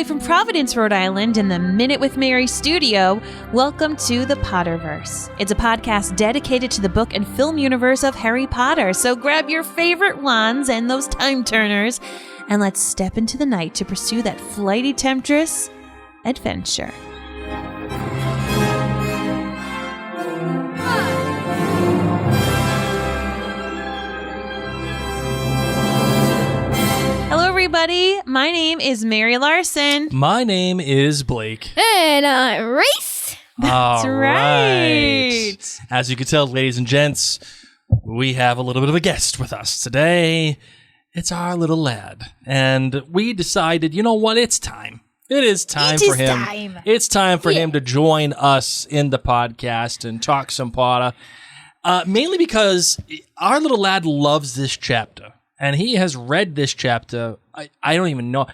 way from Providence, Rhode Island, in the Minute with Mary studio, welcome to the Potterverse. It's a podcast dedicated to the book and film universe of Harry Potter. So grab your favorite wands and those time turners, and let's step into the night to pursue that flighty temptress adventure. Everybody, my name is Mary Larson. My name is Blake. And I'm Reese. That's right. As you can tell, ladies and gents, we have a little bit of a guest with us today. It's our little lad. And we decided, you know what? It's time. It is time for him. It's time for him to join us in the podcast and talk some Potter. Mainly because our little lad loves this chapter. And he has read this chapter, I don't even know.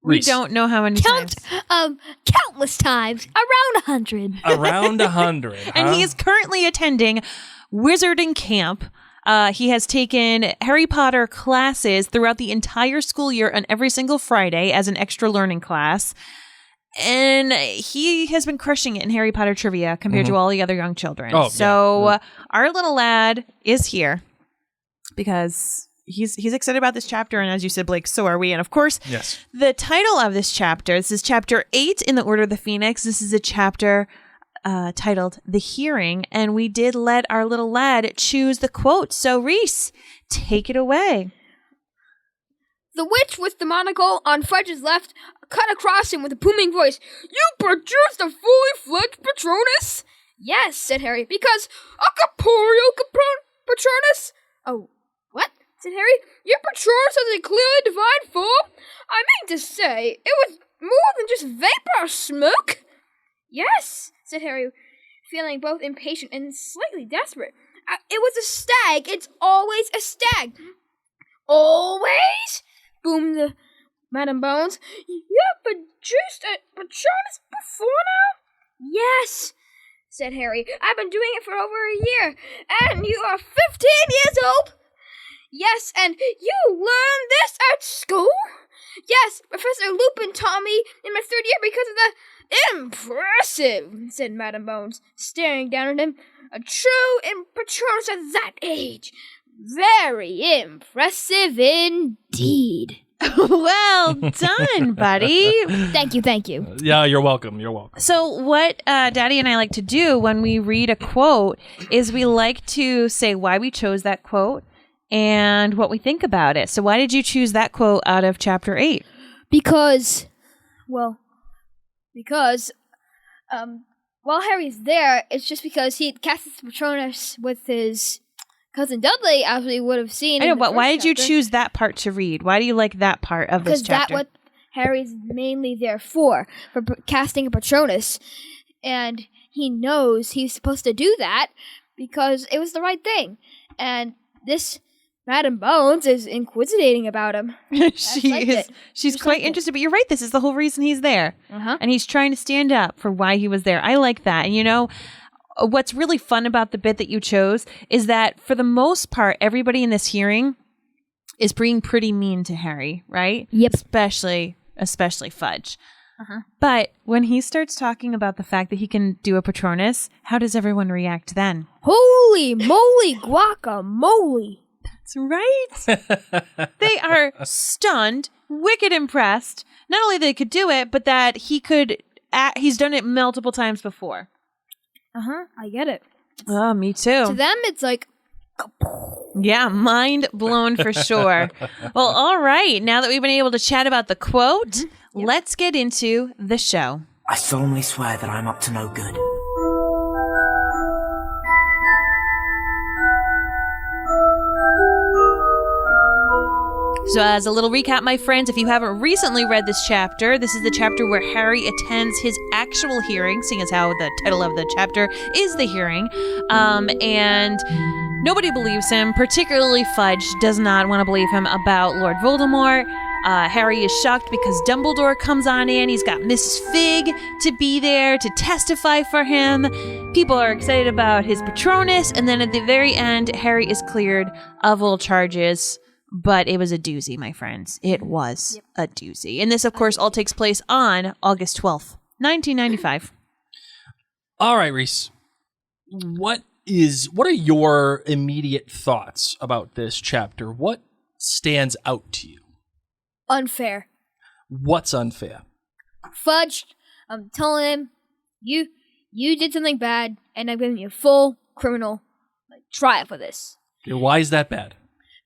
Reese. We don't know how many times. Countless times. Around 100. Around 100. And he is currently attending Wizarding Camp. He has taken Harry Potter classes throughout the entire school year on every single Friday as an extra learning class. And he has been crushing it in Harry Potter trivia compared to all the other young children. Oh, so our little lad is here because he's excited about this chapter, and as you said, Blake, so are we. And of course, yes, the title of this chapter, this is chapter 8 in the Order of the Phoenix. This is a chapter titled The Hearing, and we did let our little lad choose the quote. So Reese, take it away. The witch with the monocle on Fudge's left cut across him with a booming voice. You produced a fully fledged Patronus? Yes, said Harry, because a corporeal Patronus? Oh, what? Said Harry. Your Patronus has a clearly defined form? I mean to say, it was more than just vapor or smoke. Yes, said Harry, feeling both impatient and slightly desperate. It was a stag. It's always a stag. Always? Boomed the Madam Bones. You have produced a Patronus before now? Yes, said Harry. I've been doing it for over a year. And you are 15 years old? Yes, and you learned this at school? Yes, Professor Lupin taught me in my third year because of the... Impressive, said Madam Bones, staring down at him. A true Patronus at that age. Very impressive indeed. Well done, buddy. Thank you. Yeah, you're welcome. So what Daddy and I like to do when we read a quote is we like to say why we chose that quote and what we think about it. So why did you choose that quote out of chapter 8? Because while Harry's there, it's just because he cast his Patronus with his cousin Dudley, as we would have seen. I know, but why did you choose that part to read? Why do you like that part of this chapter? Because that's what Harry's mainly there for casting a Patronus. And he knows he's supposed to do that because it was the right thing. And this Madam Bones is inquisiting about him. She's quite interested, but you're right, this is the whole reason he's there. And he's trying to stand up for why he was there. I like that. And you know, what's really fun about the bit that you chose is that for the most part, everybody in this hearing is being pretty mean to Harry, right? Yep. Especially Fudge. But when he starts talking about the fact that he can do a Patronus, how does everyone react then? Holy moly guacamole! That's right. They are stunned, wicked impressed. Not only that he could do it, but that he's done it multiple times before. I get it. Oh, me too. To them, it's like... Yeah, mind blown for sure. Well, all right. Now that we've been able to chat about the quote, let's get into the show. I solemnly swear that I'm up to no good. So as a little recap, my friends, if you haven't recently read this chapter, this is the chapter where Harry attends his actual hearing, seeing as how the title of the chapter is The Hearing. And nobody believes him, particularly Fudge does not want to believe him about Lord Voldemort. Harry is shocked because Dumbledore comes on in. He's got Mrs. Figg to be there to testify for him. People are excited about his Patronus. And then at the very end, Harry is cleared of all charges but it was a doozy, my friends. It was a doozy. And this, of course, all takes place on August 12th, 1995. All right, Reese. What are your immediate thoughts about this chapter? What stands out to you? Unfair. What's unfair? Fudge, I'm telling him, you did something bad, and I'm giving you a full criminal trial for this. Okay, why is that bad?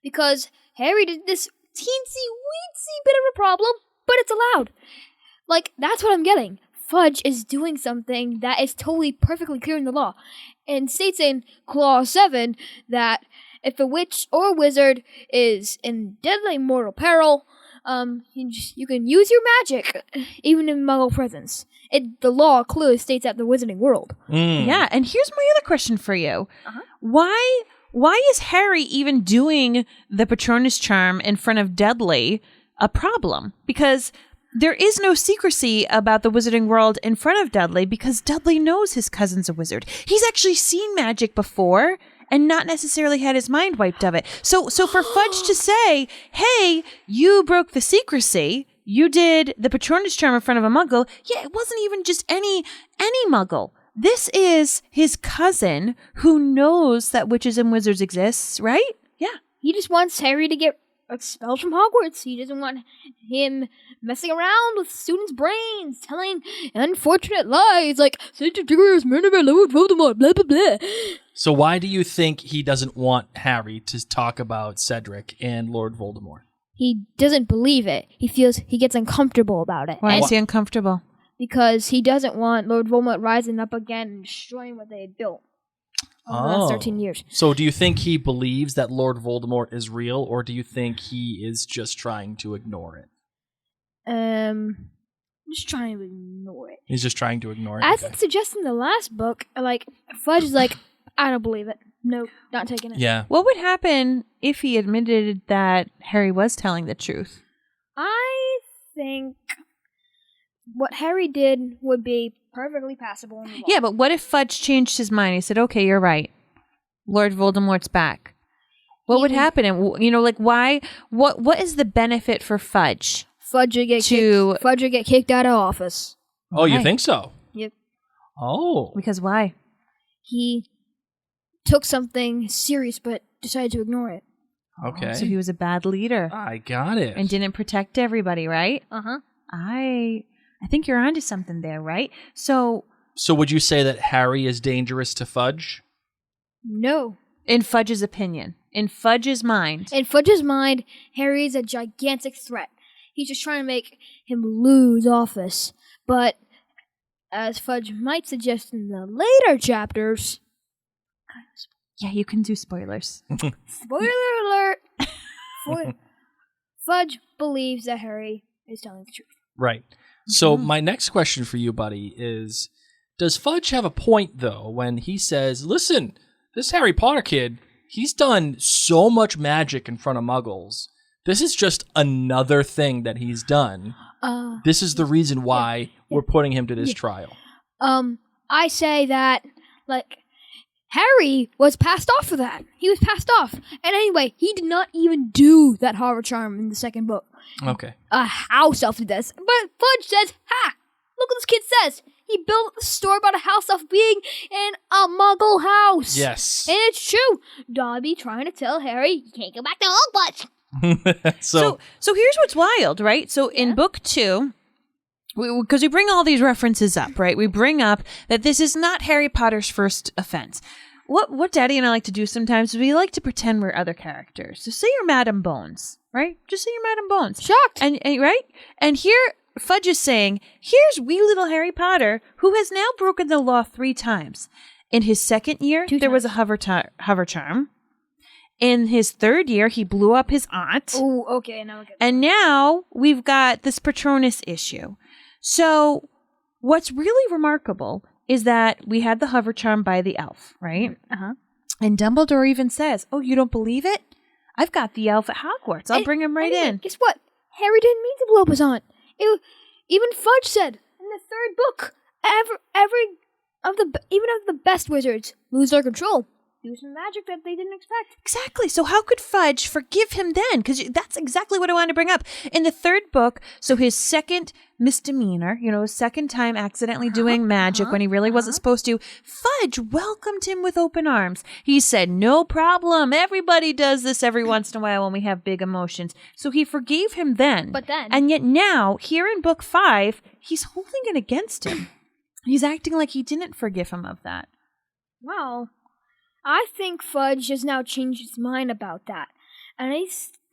Because Harry did this teensy-weensy bit of a problem, but it's allowed. That's what I'm getting. Fudge is doing something that is totally perfectly clear in the law, and states in Clause 7 that if a witch or wizard is in deadly mortal peril, you can use your magic, even in Muggle presence. The law clearly states that in the wizarding world. Yeah, and here's my other question for you. Why is Harry even doing the Patronus charm in front of Dudley a problem? Because there is no secrecy about the wizarding world in front of Dudley because Dudley knows his cousin's a wizard. He's actually seen magic before and not necessarily had his mind wiped of it. So for Fudge to say, hey, you broke the secrecy, you did the Patronus charm in front of a Muggle, yeah, it wasn't even just any Muggle. This is his cousin who knows that witches and wizards exist, right? Yeah. He just wants Harry to get expelled from Hogwarts. He doesn't want him messing around with students' brains, telling unfortunate lies like Saint Diggory's murdered by Lord Voldemort, blah, blah, blah. So why do you think he doesn't want Harry to talk about Cedric and Lord Voldemort? He doesn't believe it. He feels he gets uncomfortable about it. Why is he uncomfortable? Because he doesn't want Lord Voldemort rising up again and destroying what they had built over the last 13 years. So do you think he believes that Lord Voldemort is real, or do you think he is just trying to ignore it? Just trying to ignore it. He's just trying to ignore it? As it suggests in the last book, Fudge is I don't believe it. Nope, not taking it. Yeah. What would happen if he admitted that Harry was telling the truth? I think what Harry did would be perfectly passable. In the law. Yeah, but what if Fudge changed his mind? He said, okay, you're right. Lord Voldemort's back. What would happen? And, why? What is the benefit for Fudge? Fudge would get kicked out of office. Oh, you think so? Yep. Oh. Because why? He took something serious but decided to ignore it. Okay. So he was a bad leader. I got it. And didn't protect everybody, right? Uh-huh. I think you're onto something there, right? So would you say that Harry is dangerous to Fudge? No. In Fudge's opinion. In Fudge's mind. In Fudge's mind, Harry is a gigantic threat. He's just trying to make him lose office. But, as Fudge might suggest in the later chapters... Yeah, you can do spoilers. Spoiler alert! Fudge believes that Harry is telling the truth. Right. So my next question for you, buddy, is does Fudge have a point, though, when he says, listen, this Harry Potter kid, he's done so much magic in front of Muggles. This is just another thing that he's done. This is the reason why we're putting him to this trial. I say that, Harry was passed off for that. He was passed off. And anyway, he did not even do that horror charm in the second book. Okay. A house elf did this. But Fudge says, ha! Look what this kid says. He built a story about a house elf being in a Muggle house. Yes. And it's true. Dobby trying to tell Harry, you can't go back to Hogwarts. So here's what's wild, right? So in book 2, because we bring all these references up, right? We bring up that this is not Harry Potter's first offense. What Daddy and I like to do sometimes is we like to pretend we're other characters. So say you're Madam Bones, right? Just say you're Madam Bones. Shocked. And right? And here Fudge is saying, here's wee little Harry Potter who has now broken the law 3 times. In his second year, there was a hover charm. In his third year, he blew up his aunt. Oh, okay. Now and now we've got this Patronus issue. So what's really remarkable is that we had the hover charm by the elf, right? Uh-huh. And Dumbledore even says, oh, you don't believe it? I've got the elf at Hogwarts. I'll bring him right in. Guess what? Harry didn't mean to blow up his aunt. Even Fudge said in the third book, even of the best wizards lose their control. do some magic that they didn't expect. Exactly. So how could Fudge forgive him then? Because that's exactly what I wanted to bring up. In the third book, so his second misdemeanor, his second time accidentally doing magic when he really wasn't supposed to, Fudge welcomed him with open arms. He said, no problem. Everybody does this every once in a while when we have big emotions. So he forgave him then. But then... And yet now, here in book 5, he's holding it against him. He's acting like he didn't forgive him of that. Well, I think Fudge has now changed his mind about that. And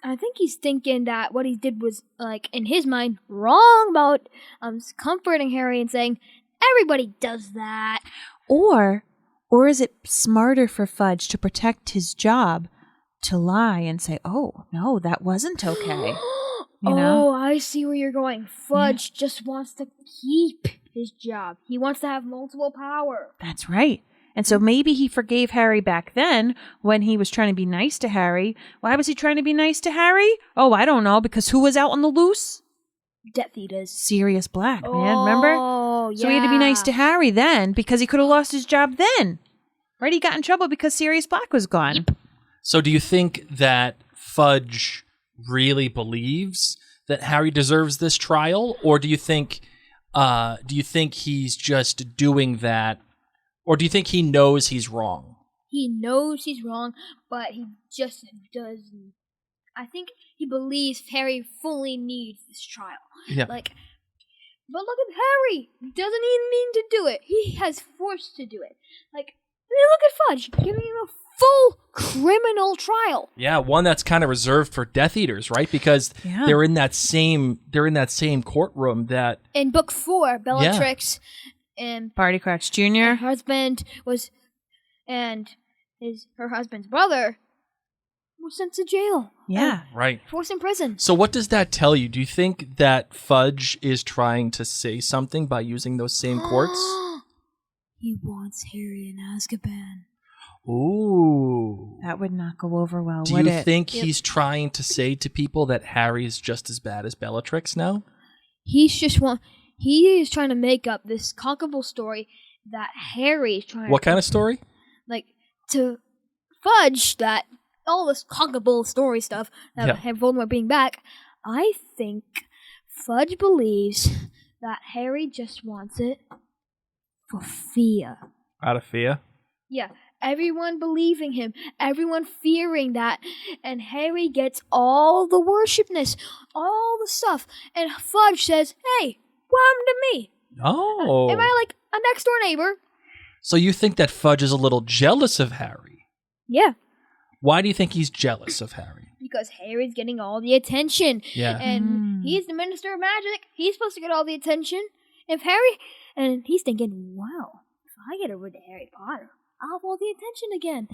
I think he's thinking that what he did was, like, in his mind, wrong about comforting Harry and saying, everybody does that. Or is it smarter for Fudge to protect his job to lie and say, oh, no, that wasn't okay? Oh, I see where you're going. Fudge just wants to keep his job. He wants to have multiple power. That's right. And so maybe he forgave Harry back then when he was trying to be nice to Harry. Why was he trying to be nice to Harry? Oh, I don't know. Because who was out on the loose? Death Eaters. Sirius Black, man. Remember? Oh, yeah. So he had to be nice to Harry then because he could have lost his job then. Right? He got in trouble because Sirius Black was gone. Yep. So do you think that Fudge really believes that Harry deserves this trial? Or do you think he's just doing that? Or do you think he knows he's wrong? He knows he's wrong, but he just doesn't. I think he believes Harry fully needs this trial. Yeah. But look at Harry. He doesn't even mean to do it. He has forced to do it. Look at Fudge giving him a full criminal trial. Yeah, one that's kind of reserved for Death Eaters, right? Because they're in that same courtroom that in book 4, Bellatrix and Barty Crouch Jr. her husband her husband's brother was sent to jail. Yeah. Right. Forced in prison. So what does that tell you? Do you think that Fudge is trying to say something by using those same courts? He wants Harry in Azkaban. Ooh. That would not go over well, Do would you it? think he's trying to say to people that Harry is just as bad as Bellatrix now? He is trying to make up this cockable story that Harry is trying What kind of story? To Fudge that all this cockable story stuff that have Voldemort being back. I think Fudge believes that Harry just wants it for fear. Out of fear? Yeah. Everyone believing him, everyone fearing that, and Harry gets all the worshipness, all the stuff, and Fudge says, hey, what happened to me? Oh. Am I like a next door neighbor? So you think that Fudge is a little jealous of Harry? Yeah. Why do you think he's jealous of Harry? Because Harry's getting all the attention. Yeah. And he's the Minister of Magic. He's supposed to get all the attention. And he's thinking, wow, if I get rid of Harry Potter, I'll have all the attention again.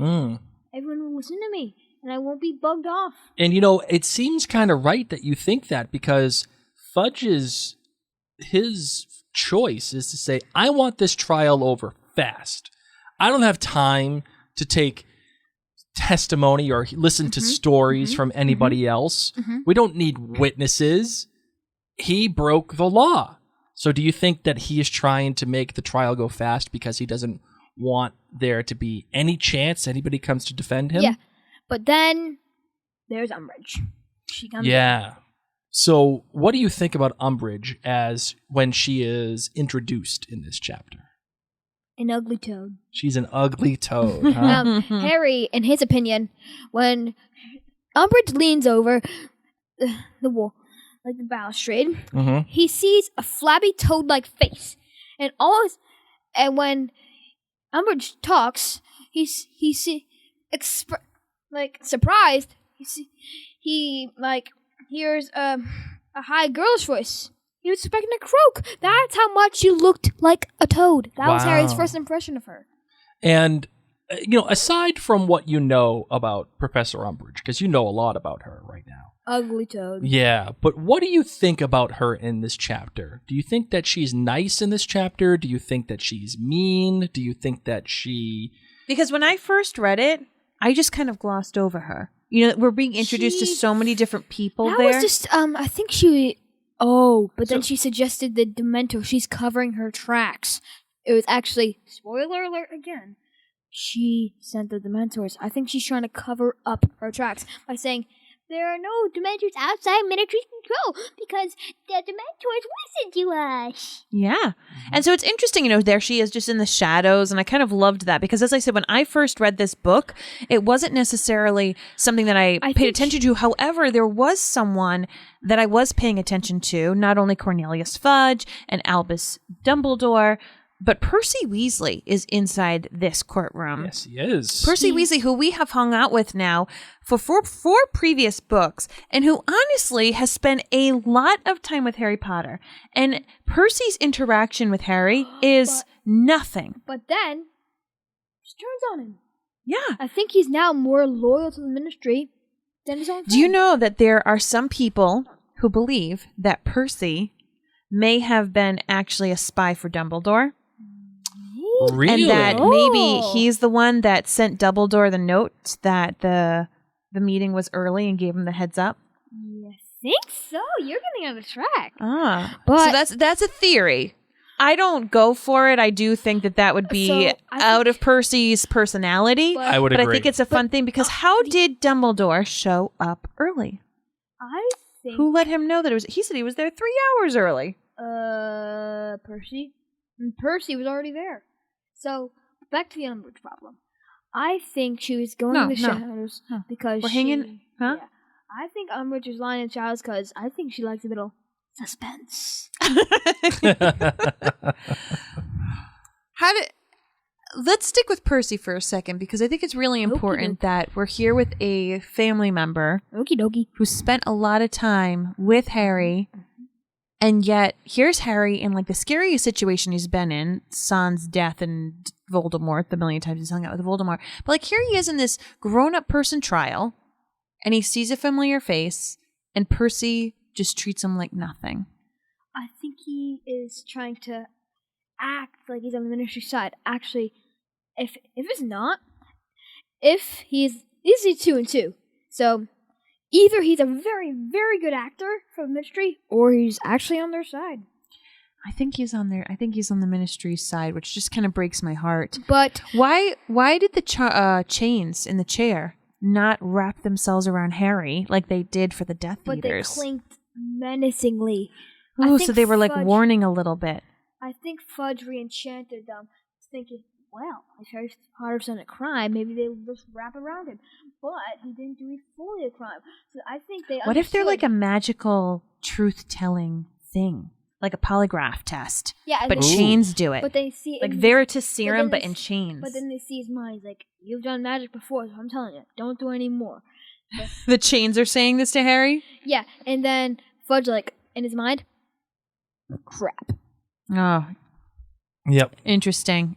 Everyone will listen to me, and I won't be bugged off. And, it seems kind of right that you think that because Fudge's, his choice is to say, I want this trial over fast. I don't have time to take testimony or listen to stories from anybody else. We don't need witnesses. He broke the law. So do you think that he is trying to make the trial go fast because he doesn't want there to be any chance anybody comes to defend him? Yeah, but then there's Umbridge. She comes in. So what do you think about Umbridge as when she is introduced in this chapter? An ugly toad. She's an ugly toad, huh? Harry, in his opinion, when Umbridge leans over the wall, like the balustrade, he sees a flabby toad-like face, and when Umbridge talks, surprised. He hears a high girlish voice. He was expecting a croak. That's how much she looked like a toad. That was Harry's first impression of her. And aside from what you know about Professor Umbridge, because you know a lot about her right now. Ugly toad. Yeah, but what do you think about her in this chapter? Do you think that she's nice in this chapter? Do you think that she's mean? Do you think that she... Because when I first read it, I just kind of glossed over her. We're being introduced to so many different people there. That was just, I think she... Oh, but then she suggested the Dementor. She's covering her tracks. It was actually, spoiler alert again, she sent the Dementors. I think she's trying to cover up her tracks by saying there are no Dementors outside Ministry's control because the Dementors listened to us. Yeah. And so it's interesting, there she is just in the shadows. And I kind of loved that because, as I said, when I first read this book, it wasn't necessarily something that I paid attention to. However, there was someone that I was paying attention to, not only Cornelius Fudge and Albus Dumbledore, but Percy Weasley is inside this courtroom. Yes, he is. Percy Weasley, who we have hung out with now for four previous books, and who honestly has spent a lot of time with Harry Potter. And Percy's interaction with Harry is nothing. But then, she turns on him. Yeah. I think he's now more loyal to the Ministry than his own friend. Do you know that there are some people who believe that Percy may have been actually a spy for Dumbledore? Really? And that maybe he's the one that sent Dumbledore the note that the meeting was early and gave him the heads up? I think so. You're getting on the track. So that's a theory. I don't go for it. I do think that would be out of Percy's personality. I would agree. But I think it's a fun thing because how did Dumbledore show up early? I think... Who let him know that it was... He said he was there 3 hours early. Percy? And Percy was already there. So, back to the Umbridge problem. I think she was going in the shadows because we're hanging... Huh? Yeah, I think Umbridge is lying in the shadows because I think she likes a little suspense. Let's stick with Percy for a second because I think it's really important that we're here with a family member who spent a lot of time with Harry. And yet, here's Harry in like the scariest situation he's been in, Son's death and Voldemort, the million times he's hung out with Voldemort. But like here he is in this grown-up person trial, and he sees a familiar face, and Percy just treats him like nothing. I think he is trying to act like he's on the Ministry side. Actually, if it's not, he's 2 and 2. So... either he's a very, very good actor for the Ministry, or he's actually on their side. I think he's on the Ministry's side, which just kind of breaks my heart. But why did the chains in the chair not wrap themselves around Harry like they did for the Death Eaters? But they clinked menacingly. Oh, so they were like warning a little bit. I think Fudge re-enchanted them, thinking, well, if Harry Potter's done a crime, maybe they'll just wrap around him. But he didn't do fully a crime. So I think they What if they're like a magical truth-telling thing? Like a polygraph test. Yeah. But chains do it. But they see like Veritas Serum, but in chains. But then they see his mind. He's like, you've done magic before, so I'm telling you, don't do any more. The chains are saying this to Harry? Yeah. And then Fudge, like, in his mind, crap. Oh, yep. Interesting,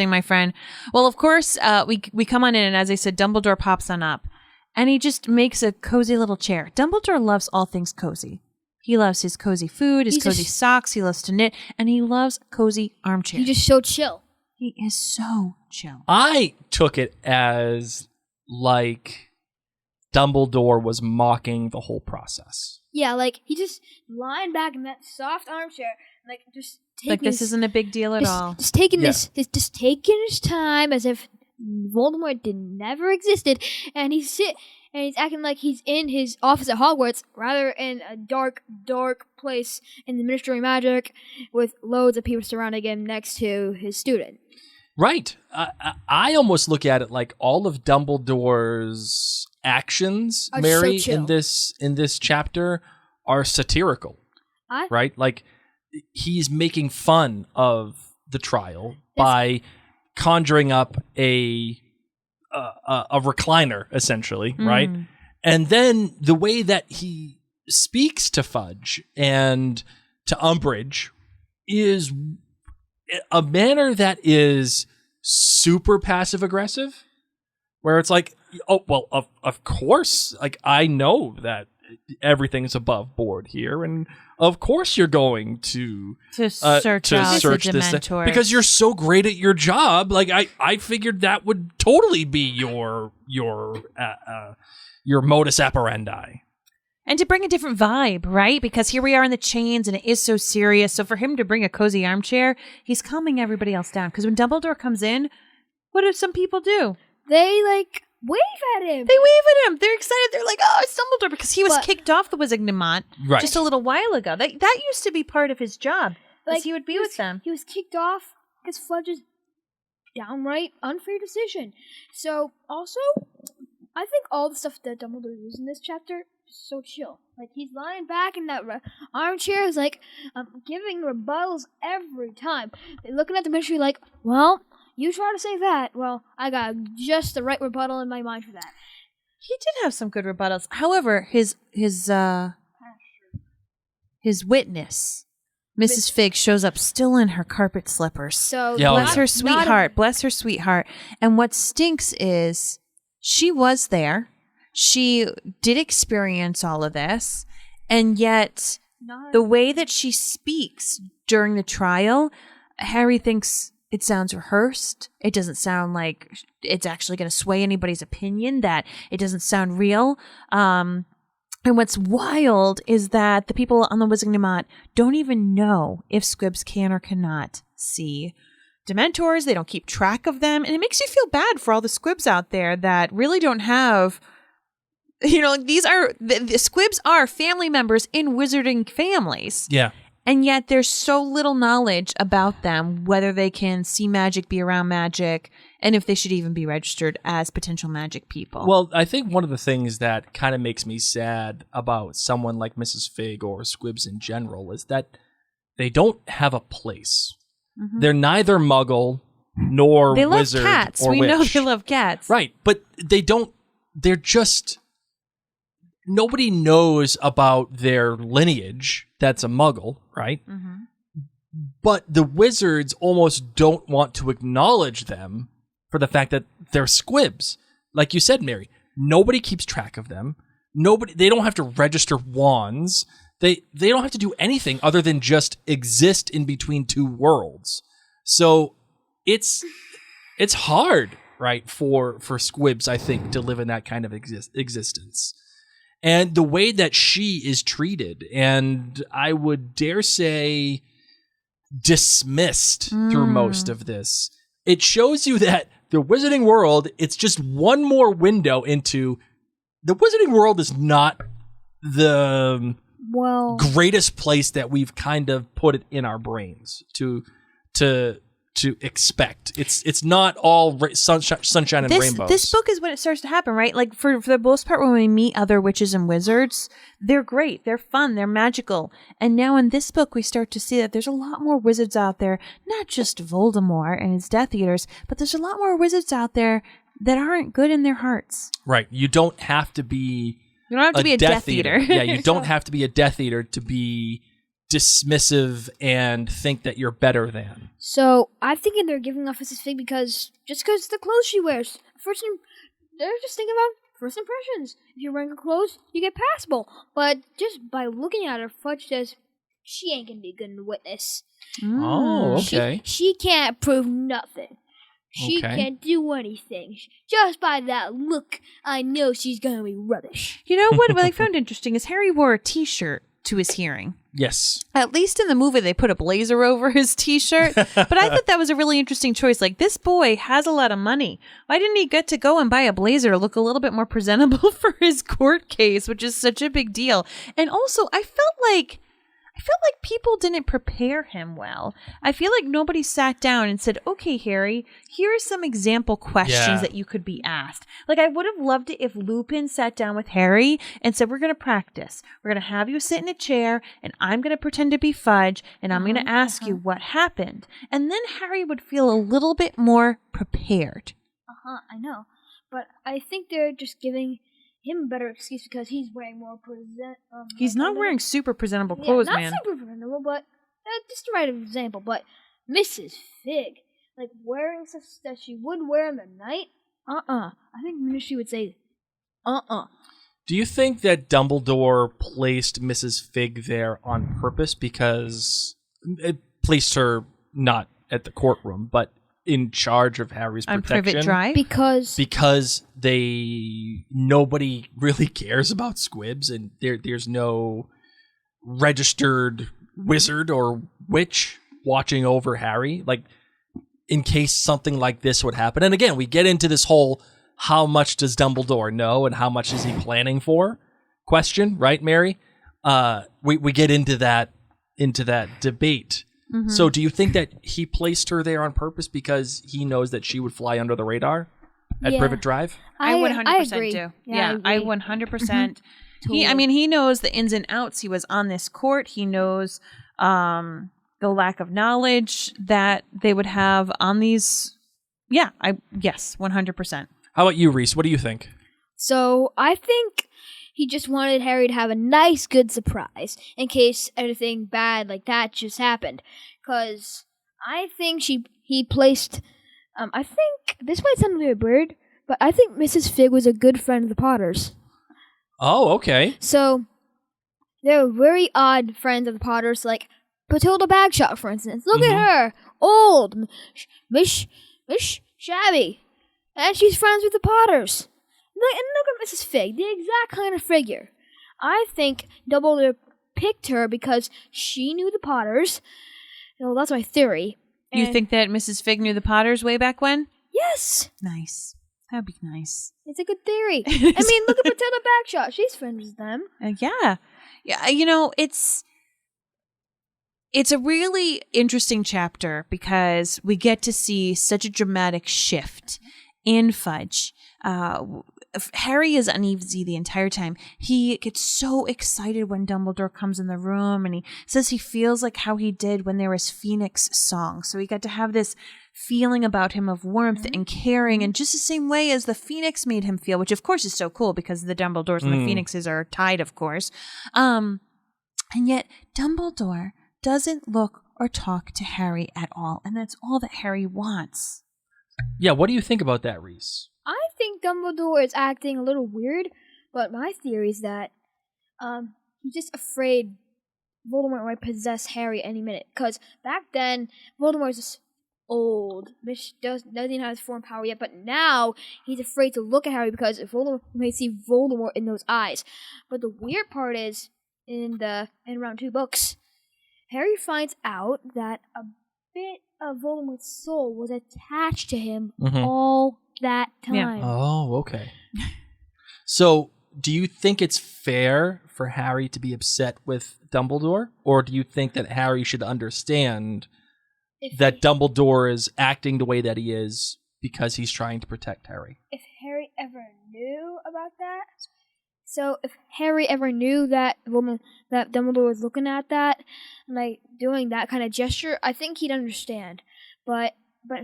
my friend. Well, of course, we come on in, and as I said, Dumbledore pops on up, and he just makes a cozy little chair. Dumbledore loves all things cozy. He loves his cozy food, his cozy socks. He loves to knit, and he loves cozy armchairs. He's just so chill. He is so chill. I took it as like Dumbledore was mocking the whole process. Yeah, like he just lying back in that soft armchair, like just taking like this isn't a big deal at all. Just taking just taking his time as if Voldemort never existed, and he's acting like he's in his office at Hogwarts rather in a dark place in the Ministry of Magic with loads of people surrounding him next to his student. Right. I almost look at it like all of Dumbledore's actions, Mary, in this chapter are satirical. Right? Like he's making fun of the trial by conjuring up a recliner, essentially, right? And then the way that he speaks to Fudge and to Umbridge is a manner that is super passive aggressive, where it's like, oh well, of course, like I know that everything's above board here, and of course you're going to search this because you're so great at your job. Like I figured that would totally be your modus operandi. And to bring a different vibe, right? Because here we are in the chains and it is so serious. So for him to bring a cozy armchair, he's calming everybody else down. Because when Dumbledore comes in, What do some people do? They, like, wave at him. They wave at him. They're excited. They're like, oh, it's Dumbledore, because he was But- kicked off the Wizarding Right. just a little while ago. That used to be part of his job, Like, he would be with them. He was kicked off because Fudge's downright unfair decision. So, also, I think all the stuff that Dumbledore used in this chapter is so chill. Like, he's lying back in that armchair, he's like, giving rebuttals every time. They're looking at the mystery like, well, you try to say that. Well, I got just the right rebuttal in my mind for that. He did have some good rebuttals. However, his witness, Mrs. Figg, shows up still in her carpet slippers. So, Yeah, Bless her not sweetheart. Bless her sweetheart. And what stinks is she was there. She did experience all of this. And yet, the way that she speaks during the trial, Harry thinks it sounds rehearsed. It doesn't sound like it's actually going to sway anybody's opinion, that it doesn't sound real. And what's wild is that the people on the Wizarding don't even know if Squibs can or cannot see Dementors. They don't keep track of them. And it makes you feel bad for all the Squibs out there that really don't have, the Squibs are family members in wizarding families. Yeah. And yet there's so little knowledge about them, whether they can see magic, be around magic, and if they should even be registered as potential magic people. Well, I think one of the things that kind of makes me sad about someone like Mrs. Figg or Squibs in general is that they don't have a place. Mm-hmm. They're neither Muggle nor they love wizard cats. or We witch. know they love cats. Right, but they're just, nobody knows about their lineage that's a Muggle, right? Mm-hmm. But the wizards almost don't want to acknowledge them for the fact that they're Squibs. Like you said, Mary, nobody keeps track of them. They don't have to register wands. They don't have to do anything other than just exist in between two worlds. So it's hard, right, for Squibs, I think, to live in that kind of existence. And the way that she is treated, and I would dare say dismissed through most of this, it shows you that the wizarding world, it's just one more window into the wizarding world is not the greatest place that we've kind of put it in our brains to expect. It's not all sunshine and rainbows. This book is when it starts to happen, right? Like for the most part, when we meet other witches and wizards, they're great, they're fun, they're magical. And now in this book, we start to see that there's a lot more wizards out there, not just Voldemort and his Death Eaters, but there's a lot more wizards out there that aren't good in their hearts. Right. You don't have to be. You don't have to be a Death Eater. Yeah, you don't have to be a Death Eater to be dismissive and think that you're better than. So I'm thinking they're giving off Mrs. Figg because the clothes she wears. They're just thinking about first impressions. If you're wearing her clothes, you get passable. But just by looking at her, Fudge says she ain't gonna be a good witness. Oh, okay. She can't prove nothing. She Okay. can't do anything. Just by that look, I know she's gonna be rubbish. You know what I found interesting is Harry wore a T-shirt to his hearing. Yes. At least in the movie, they put a blazer over his T-shirt. But I thought that was a really interesting choice. Like, this boy has a lot of money. Why didn't he get to go and buy a blazer to look a little bit more presentable for his court case, which is such a big deal? And also, I felt like people didn't prepare him well. I feel like nobody sat down and said, okay, Harry, here are some example questions that you could be asked. Like, I would have loved it if Lupin sat down with Harry and said, we're going to practice. We're going to have you sit in a chair, and I'm going to pretend to be Fudge, and I'm going to ask you what happened. And then Harry would feel a little bit more prepared. I know. But I think they're just giving him a better excuse because he's wearing more He's not wearing super presentable clothes, not man. super presentable, but just the right example. But Mrs. Figg, like wearing stuff that she would wear in the night, I think Ministry would say, Do you think that Dumbledore placed Mrs. Figg there on purpose because it placed her not at the courtroom, but in charge of Harry's On protection? Privet Drive? Because nobody really cares about Squibs, and there's no registered wizard or witch watching over Harry. Like, in case something like this would happen. And again, we get into this whole how much does Dumbledore know and how much is he planning for question, right, Mary? We get into that debate. Mm-hmm. So do you think that he placed her there on purpose because he knows that she would fly under the radar at Privet Drive? I 100% agree. do. Yeah, I 100%. Totally. He knows the ins and outs. He was on this court. He knows the lack of knowledge that they would have on these. Yes, 100%. How about you, Reese? What do you think? So I think he just wanted Harry to have a nice, good surprise in case anything bad like that just happened. Because I think he placed. I think this might sound a little weird, but I think Mrs. Figg was a good friend of the Potters. Oh, okay. So they're very odd friends of the Potters, like Matilda Bagshot, for instance. Look at her, old, mish, shabby, and she's friends with the Potters. And look at Mrs. Figg, the exact kind of figure. I think Dumbledore picked her because she knew the Potters. Well, that's my theory. You think that Mrs. Figg knew the Potters way back when? Yes. Nice. That'd be nice. It's a good theory. I mean, look at Matilda Bagshot. She's friends with them. Yeah. It's a really interesting chapter because we get to see such a dramatic shift in Fudge. Harry is uneasy the entire time. He gets so excited when Dumbledore comes in the room, and he says he feels like how he did when there was Phoenix song. So he got to have this feeling about him of warmth and caring, and just the same way as the Phoenix made him feel, which of course is so cool because the Dumbledores and the Phoenixes are tied, of course. And yet Dumbledore doesn't look or talk to Harry at all, and that's all that Harry wants. Yeah, what do you think about that, Reese? I think Dumbledore is acting a little weird, but my theory is that he's just afraid Voldemort might possess Harry any minute. Because back then, Voldemort was just old, which doesn't have his form power yet, but now he's afraid to look at Harry because Voldemort may see Voldemort in those eyes. But the weird part is, in round 2 books, Harry finds out that a bit of Voldemort's soul was attached to him all that time. Yeah. Oh, okay. So, do you think it's fair for Harry to be upset with Dumbledore? Or do you think that Harry should understand that Dumbledore is acting the way that he is because he's trying to protect Harry? If Harry ever knew about that... So, if Harry ever knew that Dumbledore was looking at that, like, doing that kind of gesture, I think he'd understand. But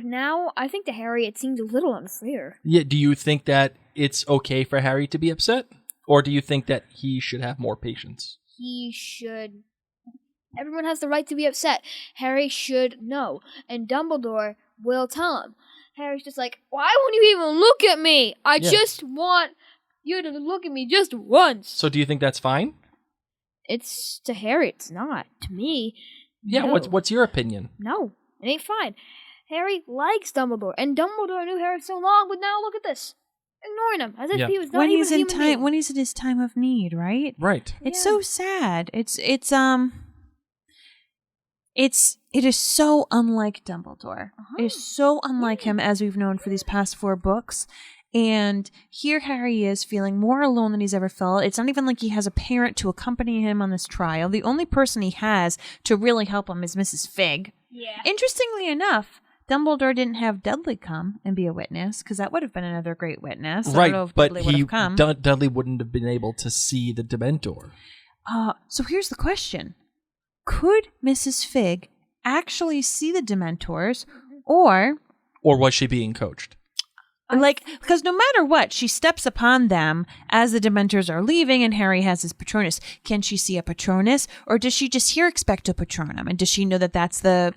now, I think to Harry, it seems a little unfair. Yeah, do you think that it's okay for Harry to be upset? Or do you think that he should have more patience? He should. Everyone has the right to be upset. Harry should know. And Dumbledore will tell him. Harry's just like, why won't you even look at me? I just want you to look at me just once. So do you think that's fine? It's to Harry, it's not. To me, yeah. No. What's your opinion? No, it ain't fine. Harry likes Dumbledore, and Dumbledore knew Harry so long, but now look at this. Ignoring him, as if he was not when even he's a human being. when he's in his time of need, right? Right. It's so sad. It is so unlike Dumbledore. It is so unlike him as we've known for these past 4 books. And here Harry is feeling more alone than he's ever felt. It's not even like he has a parent to accompany him on this trial. The only person he has to really help him is Mrs. Figg. Yeah. Interestingly enough, Dumbledore didn't have Dudley come and be a witness, because that would have been another great witness. Right, I don't know if but Dudley would have come. Dudley wouldn't have been able to see the Dementor. So here's the question. Could Mrs. Figg actually see the Dementors, or was she being coached? Because no matter what, she steps upon them as the Dementors are leaving and Harry has his Patronus. Can she see a Patronus, or does she just hear Expecto Patronum? And does she know that that's the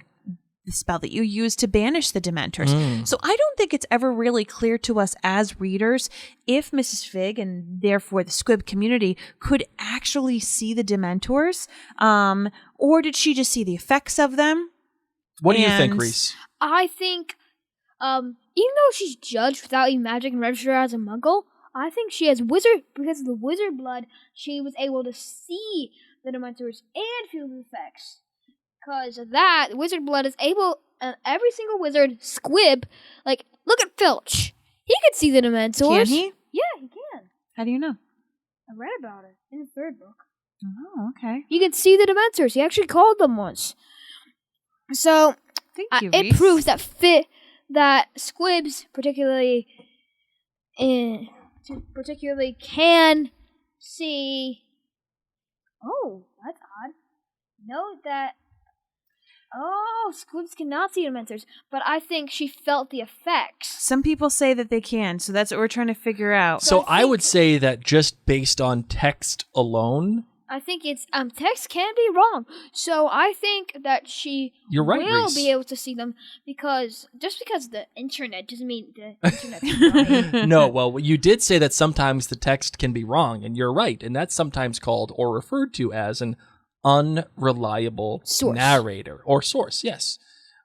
spell that you use to banish the Dementors? So I don't think it's ever really clear to us as readers if Mrs. Figg, and therefore the Squib community, could actually see the Dementors, or did she just see the effects of them? What do you think, Reese? I think, even though she's judged without any magic and registered as a Muggle, I think she has because of the wizard blood, she was able to see the Dementors and feel the effects. Because of that, wizard blood is able and every single wizard, Squib, like, look at Filch. He could see the Dementors. Can he? Yeah, he can. How do you know? I read about it in the third book. Oh, okay. He could see the Dementors. He actually called them once. So, Thank you, it Reese. proves that Squibs particularly can see. Oh, that's odd. Note that. Oh, Squibs cannot see Dementors, but I think she felt the effects. Some people say that they can, so that's what we're trying to figure out. So I I would say that just based on text alone, I think it's text can be wrong. So I think that she You're right, will Reese. be able to see them because the internet doesn't mean the internet's right. no, well, you did say that sometimes the text can be wrong, and you're right, and that's sometimes called or referred to as an unreliable Source. narrator or source. Yes,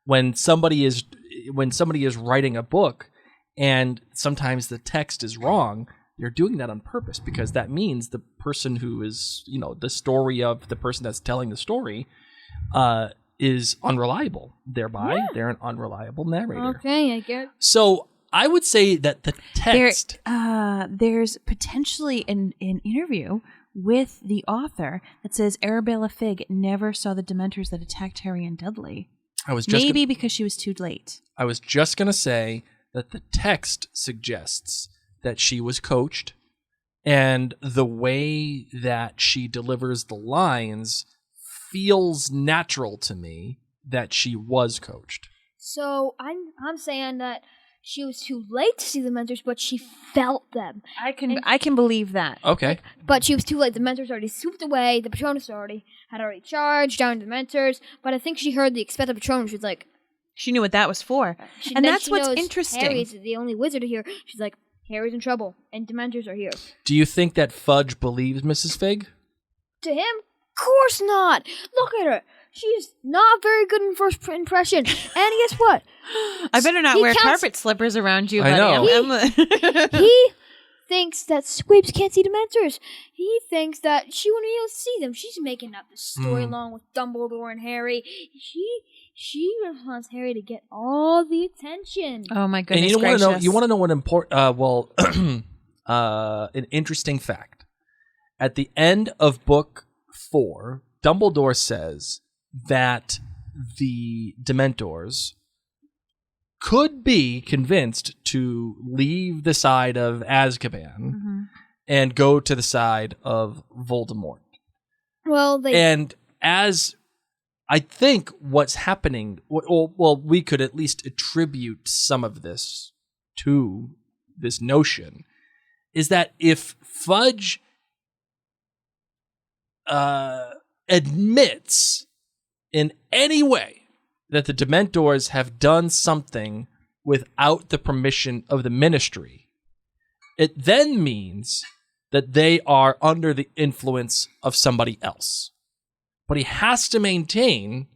when somebody is writing a book, and sometimes the text is wrong, they're doing that on purpose because that means the person who is, the story of the person that's telling the story, is unreliable. Thereby, they're an unreliable narrator. Okay, I get. So I would say that the text. There's potentially an interview with the author that says Arabella Figg never saw the Dementors that attacked Harry and Dudley. Maybe because she was too late. I was just going to say that the text suggests that she was coached, and the way that she delivers the lines feels natural to me that she was coached. So I'm saying that she was too late to see the Dementors, but she felt them. I can believe that. Okay. But she was too late. The Dementors already swooped away. The Patronus had already charged down the Dementors. But I think she heard the expected Patronus. She was like, She knew what that was for. and And then that's she what's knows interesting. Harry's the only wizard here. She's like, Harry's in trouble, and Dementors are here. Do you think that Fudge believes Mrs. Figg? To him, of course not. Look at her. She's not very good in first impression. And guess what? I better not He wear counts- carpet slippers around you, I buddy. know. He thinks that Squibs can't see Dementors. He thinks that she wouldn't be able to see them. She's making up the story along with Dumbledore and Harry. She wants Harry to get all the attention. Oh my goodness And gracious. you want to know what an interesting fact. At the end of book 4, Dumbledore says that the Dementors could be convinced to leave the side of Azkaban and go to the side of Voldemort. Well, And as I think what's happening, well, we could at least attribute some of this to this notion, is that if Fudge admits in any way that the Dementors have done something without the permission of the Ministry, it then means that they are under the influence of somebody else. But he has to maintain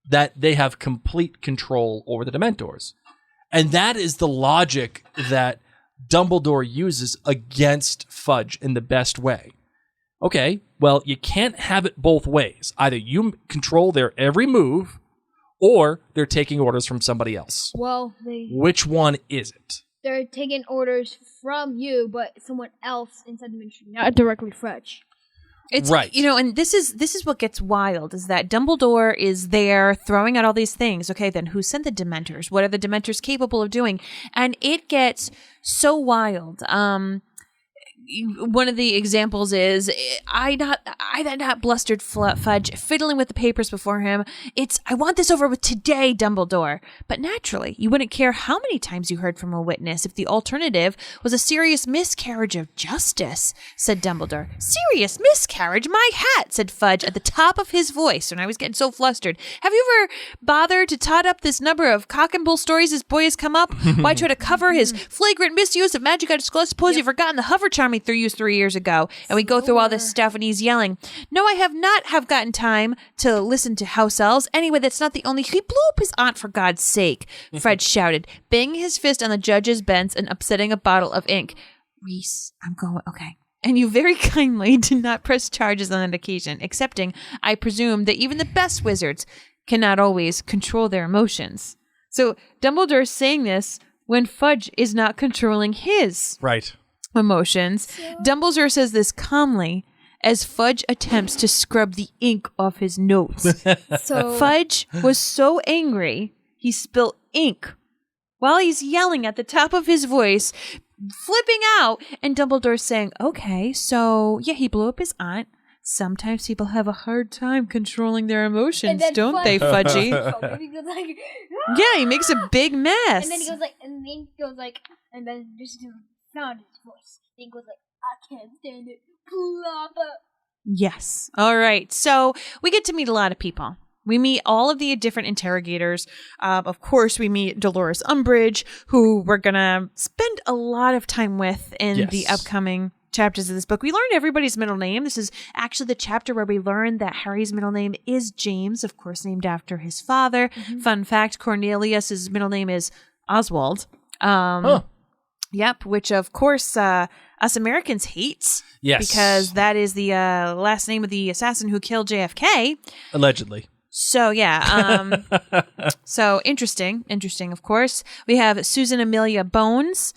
that they have complete control over the Dementors. And that is the logic that Dumbledore uses against Fudge in the best way. Okay, well, you can't have it both ways. Either you control their every move, or they're taking orders from somebody else. Well, Which one is it? they're taking orders from you, but someone else inside the Ministry, not directly Fudge. It's right. And this is what gets wild is that Dumbledore is there throwing out all these things. Okay, then who sent the Dementors? What are the Dementors capable of doing? And it gets so wild. One of the examples is I that blustered Fudge fiddling with the papers before him. I want this over with today, Dumbledore. But naturally, you wouldn't care how many times you heard from a witness if the alternative was a serious miscarriage of justice, said Dumbledore. Serious miscarriage? My hat, said Fudge at the top of his voice when I was getting so flustered. Have you ever bothered to tot up this number of cock and bull stories this boy has come up? Why try to cover his flagrant misuse of magic? I suppose you've forgotten the hover charm he used 3 years ago. And we go through all this stuff and he's yelling, no, I have not gotten time to listen to house elves. Anyway, that's not the only. He blew up his aunt for God's sake, Fred shouted, banging his fist on the judge's bench and upsetting a bottle of ink. Reese, I'm going, okay. And you very kindly did not press charges on that occasion, accepting, I presume, that even the best wizards cannot always control their emotions. So Dumbledore's saying this when Fudge is not controlling his emotions. Dumbledore says this calmly as Fudge attempts to scrub the ink off his notes. Fudge was so angry, he spilled ink while he's yelling at the top of his voice, flipping out, and Dumbledore's saying, okay, so yeah, he blew up his aunt. Sometimes people have a hard time controlling their emotions, don't they, Fudgy? Yeah, he makes a big mess. And then he goes like, and then just found his voice. He goes like, I can't stand it. Yes. All right. So we get to meet a lot of people. We meet all of the different interrogators. Of course, we meet Dolores Umbridge, who we're going to spend a lot of time with in the upcoming chapters of this book. We learned everybody's middle name. This is actually the chapter where we learn that Harry's middle name is James, of course, named after his father. Fun fact, Cornelius's middle name is Oswald. Yep, which of course us Americans hate. Yes. Because that is the last name of the assassin who killed JFK. Allegedly. So, yeah. So, interesting, of course. We have Susan Amelia Bones.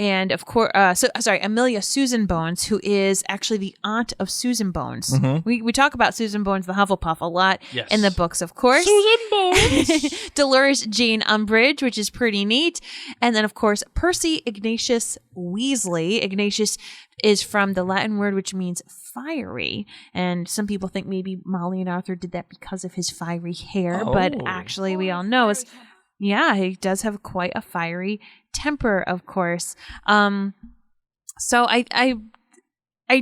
And of course, Amelia Susan Bones, who is actually the aunt of Susan Bones. We talk about Susan Bones, the Hufflepuff, a lot in the books, of course. Susan Bones! Dolores Jane Umbridge, which is pretty neat. And then, of course, Percy Ignatius Weasley. Ignatius is from the Latin word which means fiery. And some people think maybe Molly and Arthur did that because of his fiery hair. But actually, we all know is... Yeah, he does have quite a fiery temper, of course. So I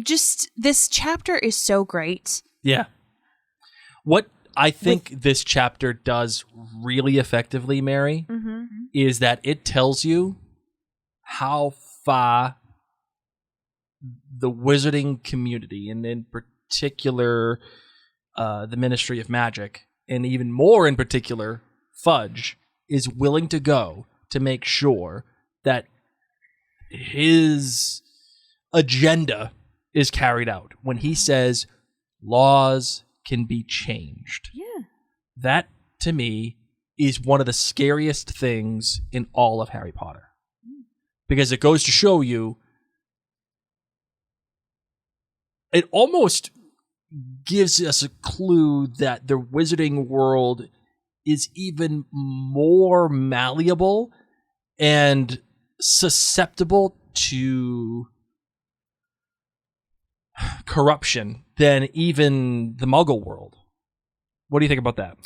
just, this chapter is so great. Yeah. What I think this chapter does really effectively, Mary, is that it tells you how far the wizarding community, and in particular the Ministry of Magic, and even more in particular Fudge, is willing to go to make sure that his agenda is carried out. When he says laws can be changed. Yeah. That, to me, is one of the scariest things in all of Harry Potter. Because it goes to show you, it almost gives us a clue that the wizarding world is even more malleable and susceptible to corruption than even the Muggle world. What do you think about that?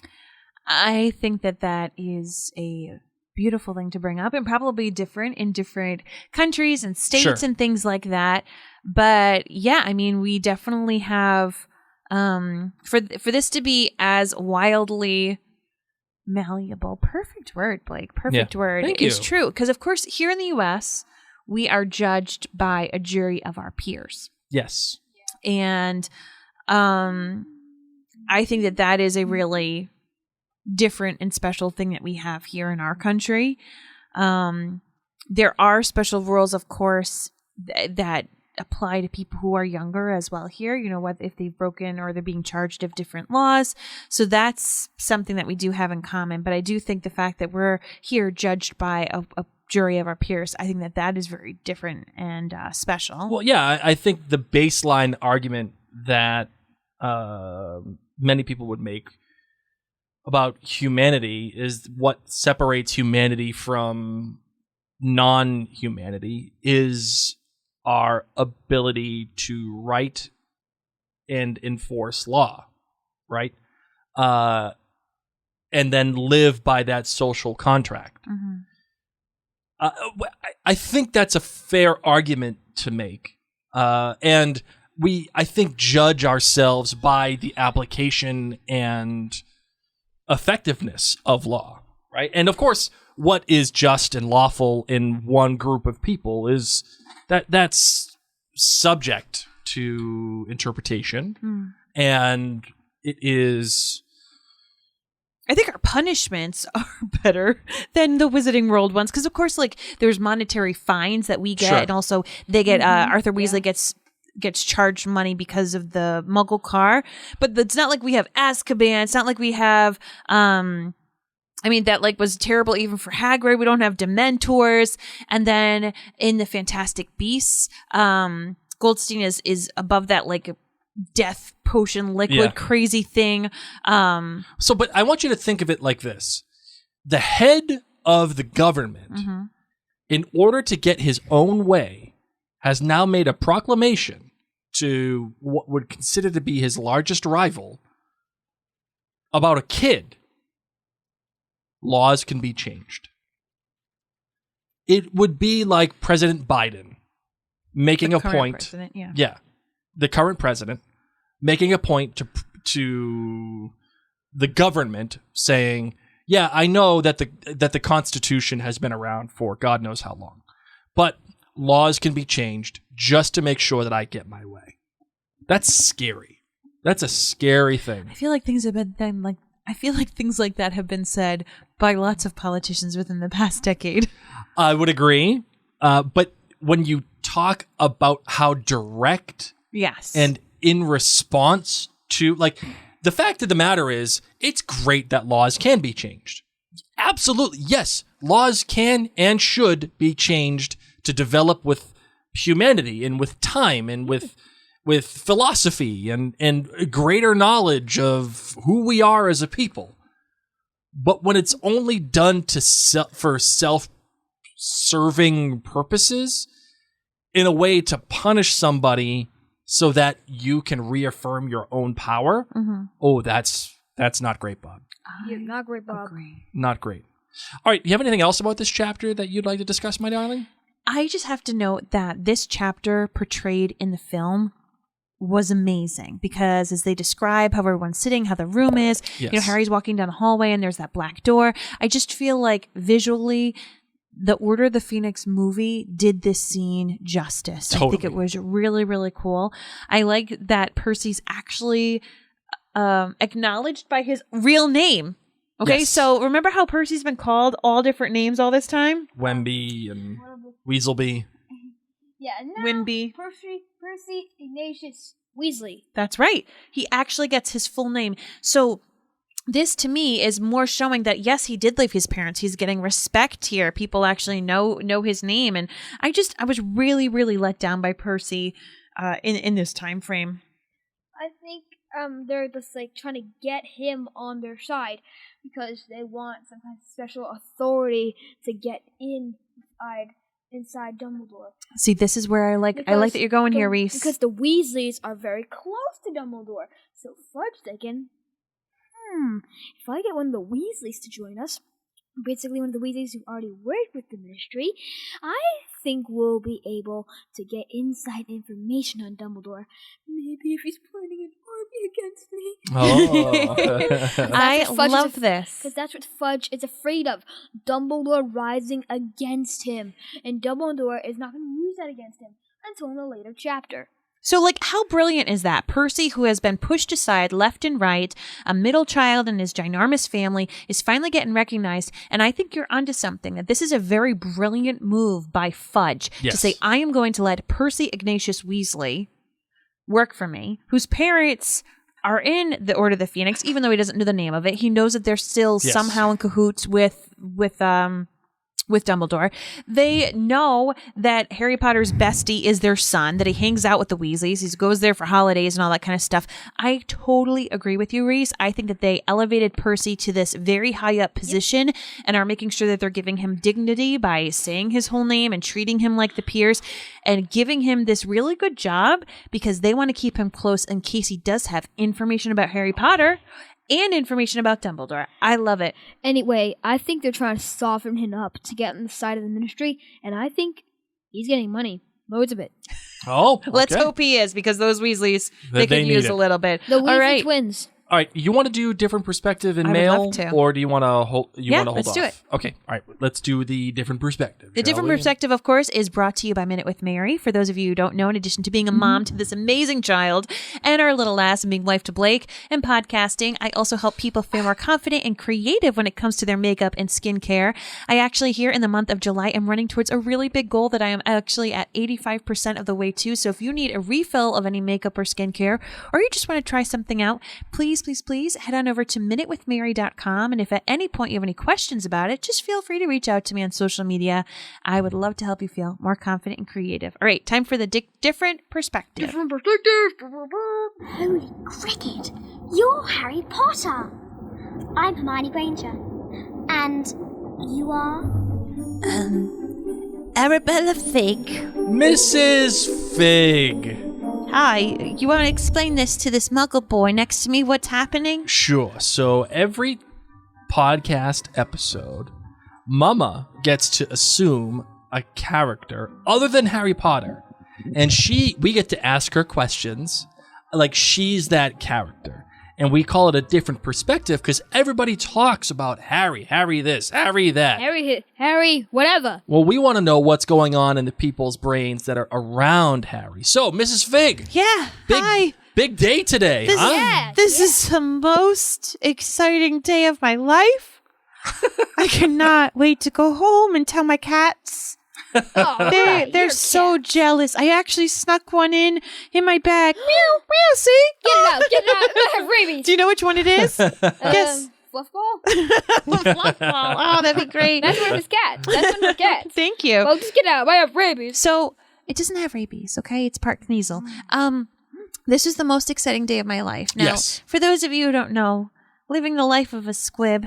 I think that is a beautiful thing to bring up, and probably different in different countries and states and things like that. But yeah, I mean, we definitely have for this to be as wildly malleable. Perfect word, Blake. Perfect word. Thank is you. true. Because, of course, here in the U.S., we are judged by a jury of our peers. Yes. And I think that is a really different and special thing that we have here in our country. There are special rules, of course, that apply to people who are younger as well here, you know, what if they've broken or they're being charged of different laws. So that's something that we do have in common. But I do think the fact that we're here judged by a jury of our peers, I think that is very different and special. Well, yeah, I think the baseline argument that many people would make about humanity is what separates humanity from non-humanity is our ability to write and enforce law, right? And then live by that social contract. I think that's a fair argument to make. And we, I think, judge ourselves by the application and effectiveness of law, right? And of course, what is just and lawful in one group of people is that's subject to interpretation, and it is. I think our punishments are better than the Wizarding World ones, because of course, like there's monetary fines that we get, and also they get Arthur Weasley gets gets charged money because of the Muggle car. But it's not like we have Azkaban. It's not like we have, that like was terrible even for Hagrid. We don't have Dementors. And then in the Fantastic Beasts, Goldstein is above that like death potion liquid crazy thing. But I want you to think of it like this. The head of the government, in order to get his own way, has now made a proclamation to what would consider to be his largest rival about a kid. Laws can be changed. It would be like President Biden making a point. The current president making a point to the government saying, "Yeah, I know that the Constitution has been around for God knows how long, but laws can be changed just to make sure that I get my way." That's scary. That's a scary thing. I feel like things like that have been said by lots of politicians within the past decade. I would agree. But when you talk about how direct and in response to, like, the fact of the matter is, it's great that laws can be changed. Absolutely. Yes, laws can and should be changed to develop with humanity and with time and with philosophy and greater knowledge of who we are as a people. But when it's only done for self-serving purposes, in a way to punish somebody so that you can reaffirm your own power, that's not great, Bob. Yeah, not great, Bob. Not great. All right, do you have anything else about this chapter that you'd like to discuss, my darling? I just have to note that this chapter portrayed in the film was amazing, because as they describe how everyone's sitting, how the room is, Harry's walking down the hallway and there's that black door. I just feel like visually the Order of the Phoenix movie did this scene justice. Totally. I think it was really, really cool. I like that Percy's actually acknowledged by his real name. Okay, so remember how Percy's been called all different names all this time? Wemby and Weaselby. Yeah, no, Wimby. Percy Ignatius Weasley. That's right. He actually gets his full name. So this to me is more showing that yes, he did leave his parents. He's getting respect here. People actually know his name, and I was really, really let down by Percy in this time frame. I think they're just like trying to get him on their side because they want some kind of special authority to get inside Dumbledore. See, this is where I like that you're going here, Reese. Because the Weasleys are very close to Dumbledore. So Fudge thinking, if I get one of the Weasleys to join us, basically one of the Weasleys who already worked with the Ministry, I think we'll be able to get inside information on Dumbledore. Maybe if he's planning an army against me. I love this. Because that's what Fudge is afraid of. Dumbledore rising against him. And Dumbledore is not going to use that against him until in a later chapter. So, like, how brilliant is that? Percy, who has been pushed aside left and right, a middle child in his ginormous family, is finally getting recognized. And I think you're onto something, that this is a very brilliant move by Fudge to say, I am going to let Percy Ignatius Weasley work for me, whose parents are in the Order of the Phoenix, even though he doesn't know the name of it. He knows that they're still somehow in cahoots with Dumbledore. They know that Harry Potter's bestie is their son, that he hangs out with the Weasleys. He goes there for holidays and all that kind of stuff. I totally agree with you, Reese. I think that they elevated Percy to this very high up position and are making sure that they're giving him dignity by saying his whole name and treating him like the peers and giving him this really good job because they want to keep him close in case he does have information about Harry Potter and information about Dumbledore. I love it. Anyway, I think they're trying to soften him up to get on the side of the Ministry, and I think he's getting money. Loads of it. Oh, okay. Let's hope he is, because those Weasleys, they could use a little bit. The Weasley twins. All right, you want to do different perspective in I would male, love to. or do you want to hold? Let's off? do it. Okay, all right, let's do the different perspective. The different perspective, of course, is brought to you by Minute with Mary. For those of you who don't know, in addition to being a mom to this amazing child and our little lass and being wife to Blake and podcasting, I also help people feel more confident and creative when it comes to their makeup and skincare. I actually, here in the month of July, am running towards a really big goal that I am actually at 85% of the way to. So if you need a refill of any makeup or skincare, or you just want to try something out, please head on over to minutewithmary.com. And if at any point you have any questions about it, just feel free to reach out to me on social media. I would love to help you feel more confident and creative. All right, time for the different perspective. Holy cricket! You're Harry Potter! I'm Hermione Granger. And you are? Arabella Figg. Mrs. Figg. Hi, you want to explain this to this muggle boy next to me? What's happening? Sure. So every podcast episode, Mama gets to assume a character other than Harry Potter, and we get to ask her questions like she's that character. And we call it a different perspective because everybody talks about Harry this, Harry that. Harry, whatever. Well, we want to know what's going on in the people's brains that are around Harry. So, Mrs. Figg. Yeah, hi. Big day today, huh? This is the most exciting day of my life. I cannot wait to go home and tell my cats. They're so jealous. I actually snuck one in my bag. Meow, meow, see? Get it out. I have rabies. Do you know which one it is? Yes. Fluffball? Fluffball. Oh, that'd be great. That's one of his cats. That's one of his cats. Thank you. Well, just get out. I have rabies. So, it doesn't have rabies, okay? It's part Kneasel. This is the most exciting day of my life. Now, Yes. For those of you who don't know, living the life of a squib,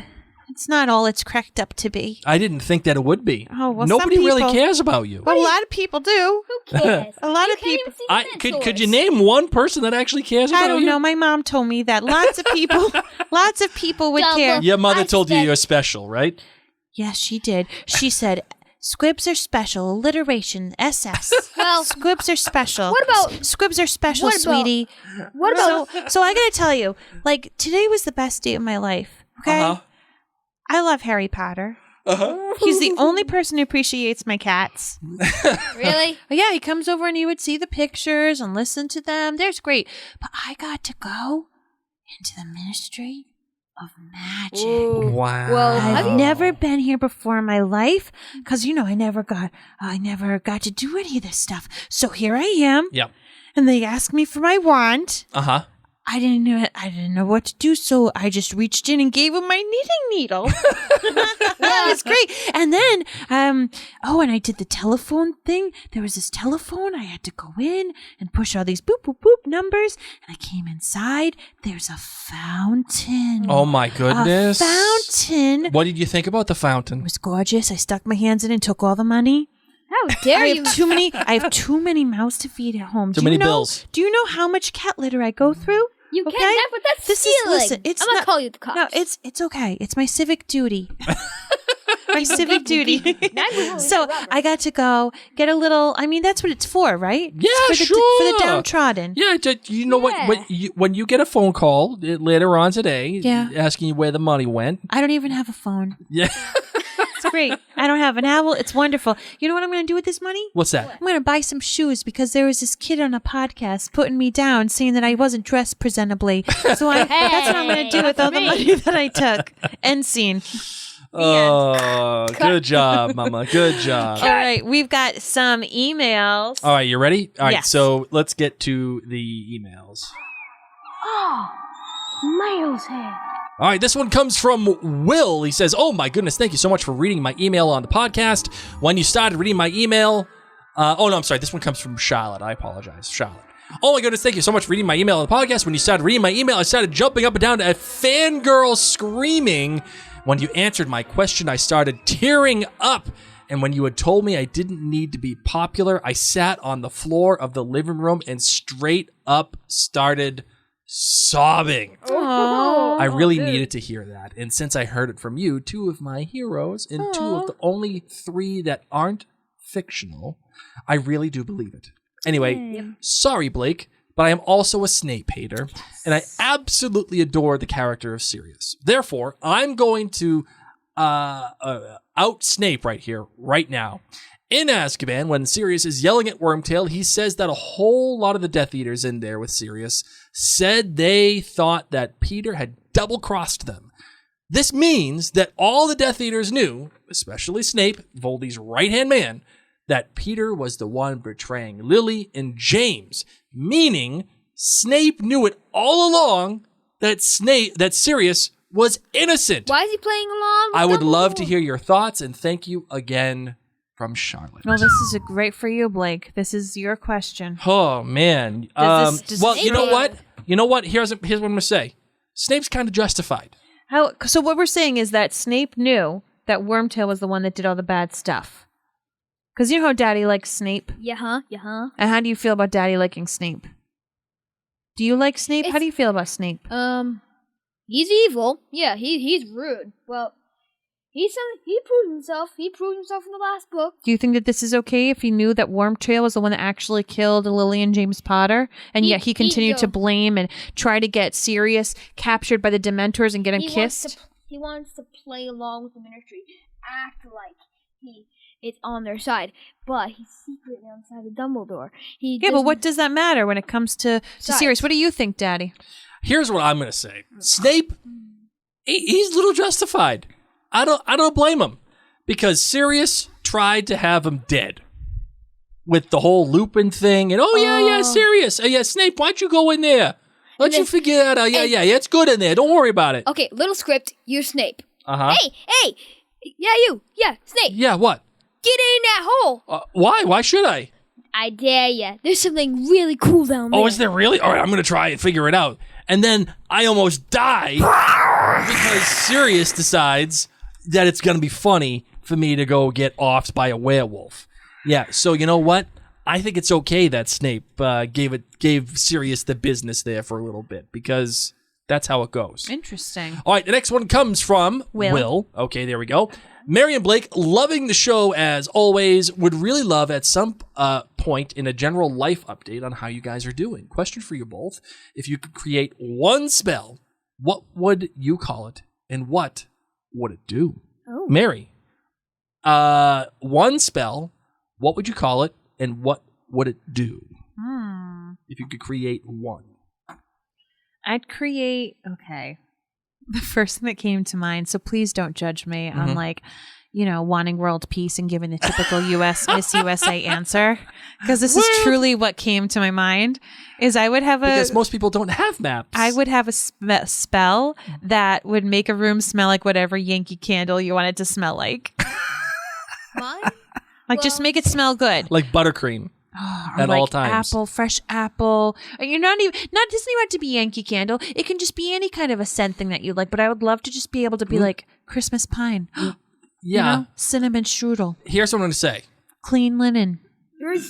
it's not all it's cracked up to be. I didn't think that it would be. Oh, well, Nobody some really people- cares about you. But a lot of people do. Who cares? A lot You of can't people. even see the Could dinosaurs. you name one person that actually cares about you? I don't know. My mom told me that lots of people would Dumbo. care. Your mother I told you said- you're special, right? Yes, she did. She said, squibs are special. Alliteration. SS. Well, Squibs are special. What about- Squibs are special, what about- sweetie. what about... So I gotta tell you, like, today was the best day of my life. Okay? Uh-huh. I love Harry Potter. Uh-huh. He's the only person who appreciates my cats. Really? But yeah, he comes over and he would see the pictures and listen to them. There's great. But I got to go into the Ministry of Magic. Ooh. Wow. Well, have I've you- never been here before in my life because, I never got to do any of this stuff. So here I am. Yep. And they asked me for my wand. Uh-huh. I didn't know what to do, so I just reached in and gave him my knitting needle. That was great. And then, and I did the telephone thing. There was this telephone. I had to go in and push all these boop, boop, boop numbers. And I came inside. There's a fountain. Oh, my goodness. A fountain. What did you think about the fountain? It was gorgeous. I stuck my hands in and took all the money. How dare I you? have too many mouths to feed at home. Too many bills. Do you know how much cat litter I go through? You Okay? can't, but that's stealing. Listen, it's I'm gonna not- call you the cops. No, it's okay. It's my civic duty. My civic duty. So I got to go get a little. I mean, that's what it's for, right? Yeah, It's for the, sure. for the downtrodden. Yeah, you know Yeah. what? When you get a phone call later on today, Yeah. asking you where the money went. I don't even have a phone. Yeah. It's great. I don't have an owl. It's wonderful. You know what I'm going to do with this money? What's that? I'm going to buy some shoes because there was this kid on a podcast putting me down, saying that I wasn't dressed presentably. So that's what I'm going to do with all the money that I took. End scene. Oh, good job, Mama. Good job. All right, we've got some emails. All right, you ready? All right, Yes. so let's get to the emails. Oh, Miles here. All right, this one comes from Will. He says, "Oh my goodness, thank you so much for reading my email on the podcast. When you started reading my email, I'm sorry. This one comes from Charlotte. I apologize, Charlotte. Oh my goodness, thank you so much for reading my email on the podcast. When you started reading my email, I started jumping up and down a fangirl screaming. When you answered my question, I started tearing up. And when you had told me I didn't need to be popular, I sat on the floor of the living room and straight up started sobbing. Oh, I really needed to hear that. And since I heard it from you, two of my heroes and two of the only three that aren't fictional, I really do believe it. Anyway, sorry, Blake, but I am also a Snape hater, and I absolutely adore the character of Sirius. Therefore, I'm going to out Snape right here, right now. In Azkaban, when Sirius is yelling at Wormtail, he says that a whole lot of the Death Eaters in there with Sirius said they thought that Peter had double-crossed them. This means that all the Death Eaters knew, especially Snape, Voldy's right-hand man, that Peter was the one betraying Lily and James, meaning Snape knew it all along that Sirius was innocent. Why is he playing along with I would love Dumbledore? to hear your thoughts, and thank you again from Charlotte. Well, this is great for you, Blake. This is your question. Oh, man. Does Well, Snape you know know- what? You know what? Here's what I'm going to say. Snape's kind of justified. So what we're saying is that Snape knew that Wormtail was the one that did all the bad stuff. Because you know how Daddy likes Snape? Yeah. And how do you feel about Daddy liking Snape? Do you like Snape? How do you feel about Snape? He's evil. Yeah, he's rude. Well, he proved himself. He proved himself in the last book. Do you think that this is okay if he knew that Wormtail was the one that actually killed Lily and James Potter, and yet he continued to blame and try to get Sirius captured by the Dementors and get him kissed? He wants to play along with the Ministry, act like it's on their side, but he's secretly on the side of Dumbledore. But what does that matter when it comes to Sirius? What do you think, Daddy? Here's what I'm going to say. Snape, he's a little justified. I don't blame him, because Sirius tried to have him dead with the whole Lupin thing, and Sirius, Snape, why'd you go in there? Why'd you figure that out? Yeah, it's good in there. Don't worry about it. Okay, little script. You're Snape. Hey, Snape. Yeah, what? Get in that hole. Why? Why should I? I dare ya. There's something really cool down there. Oh, is there really? All right, I'm going to try and figure it out. And then I almost die because Sirius decides that it's going to be funny for me to go get offed by a werewolf. Yeah, so you know what? I think it's okay that Snape gave Sirius the business there for a little bit, because that's how it goes. Interesting. All right, the next one comes from Will. Okay, there we go. Mary and Blake, loving the show as always, would really love at some point in a general life update on how you guys are doing. Question for you both. If you could create one spell, what would you call it, and what would it do? Oh. Mary, one spell, what would you call it, and what would it do? If you could create one. I'd create, the first thing that came to mind, so please don't judge me on wanting world peace and giving the typical Miss USA answer, because this is truly what came to my mind, is I would have because most people don't have maps. I would have a spell that would make a room smell like whatever Yankee Candle you want it to smell like. Mine? Just make it smell good. Like buttercream. At all times. Fresh apple. You're doesn't even have to be Yankee Candle. It can just be any kind of a scent thing that you like. But I would love to just be able to be like Christmas pine. Yeah. Cinnamon strudel. Here's what I'm going to say. Clean linen.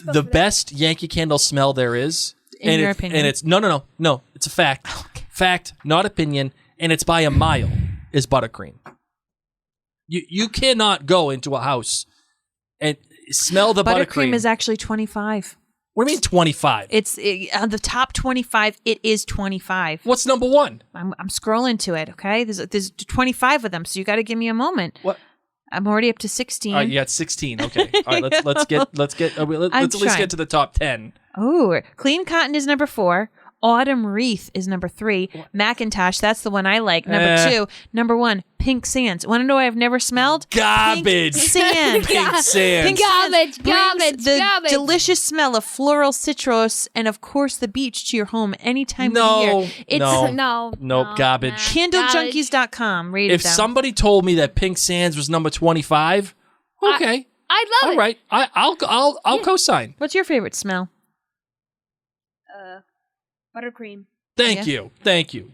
The best Yankee Candle smell there is. In your opinion. And it's no. It's a fact. Okay. Fact, not opinion. And it's by a mile. Is buttercream. You cannot go into a house and smell the buttercream. Buttercream is actually 25. What do you mean 25? It's on the top 25. It is 25. What's number one? I'm scrolling to it. Okay, there's 25 of them, so you got to give me a moment. What? I'm already up to 16. All right, you got 16. Okay. All right, let's at least get to the top 10. Oh, Clean Cotton is number 4. Autumn Wreath is number 3. Macintosh, that's the one I like. Number 2. Number 1, Pink Sands. Want to know what I've never smelled? Garbage. Pink sand. Pink Sands. Pink Sands brings the garbage. delicious smell of floral citrus and, of course, the beach to your home any time of the year. Nope, garbage. Candlejunkies.com. Read it If somebody told me that Pink Sands was number 25, okay. I'd love it. All right. I'll co-sign. What's your favorite smell? Buttercream. Thank you.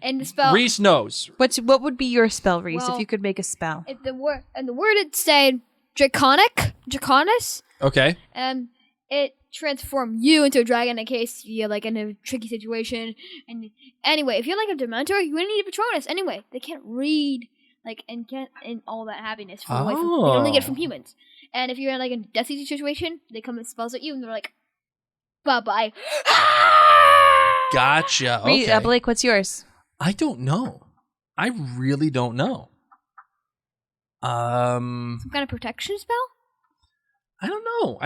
And the spell. Reese knows. What would be your spell, Reese, if Well, you could make a spell? If the word it said Draconis, Okay. and it transformed you into a dragon in case you're like in a tricky situation. And anyway, if you're like a Dementor, you wouldn't need a Patronus. Anyway, they can't read and all that happiness from away from. They only get it from humans. And if you're in like a deathly situation, they come and spells at you, and they're like, bye bye. Gotcha. Okay. Blake, what's yours? I don't know. I really don't know. Some kind of protection spell? I don't know.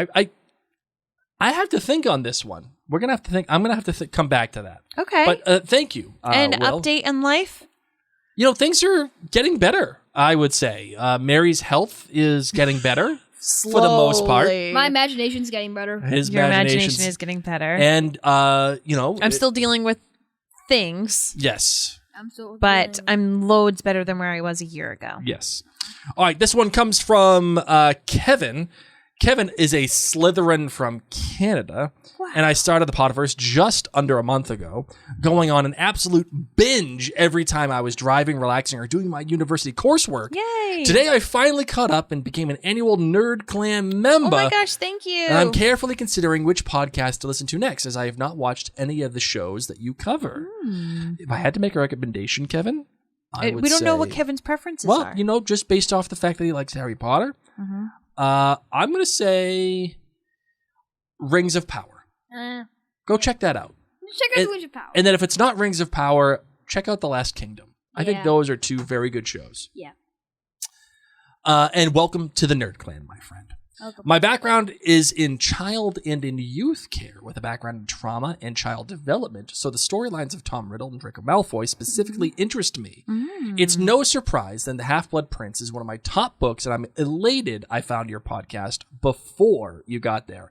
I have to think on this one. We're gonna have to think. I'm gonna have to come back to that. Okay. But thank you. And Will. update in life? Things are getting better. I would say Mary's health is getting better for the most part. My imagination's getting better. Your imagination is getting better. And I'm still dealing with things. Yes. But I'm loads better than where I was a year ago. Yes. All right. This one comes from Kevin. Kevin is a Slytherin from Canada, and I started the Potterverse just under a month ago, going on an absolute binge every time I was driving, relaxing, or doing my university coursework. Yay! Today, I finally caught up and became an annual Nerd Clan member. Oh my gosh, thank you. And I'm carefully considering which podcast to listen to next, as I have not watched any of the shows that you cover. If I had to make a recommendation, Kevin, I would we don't know say- what Kevin's preferences are. Well, just based off the fact that he likes Harry Potter, I'm going to say Rings of Power. Go check that out. Check out the Rings of Power. And then if it's not Rings of Power, check out The Last Kingdom. I think Yeah. those are two very good shows. Yeah. And welcome to the Nerd Clan, my friend. Welcome. My background is in child and in youth care with a background in trauma and child development, so the storylines of Tom Riddle and Draco Malfoy specifically interest me. It's no surprise that The Half-Blood Prince is one of my top books, and I'm elated I found your podcast before you got there.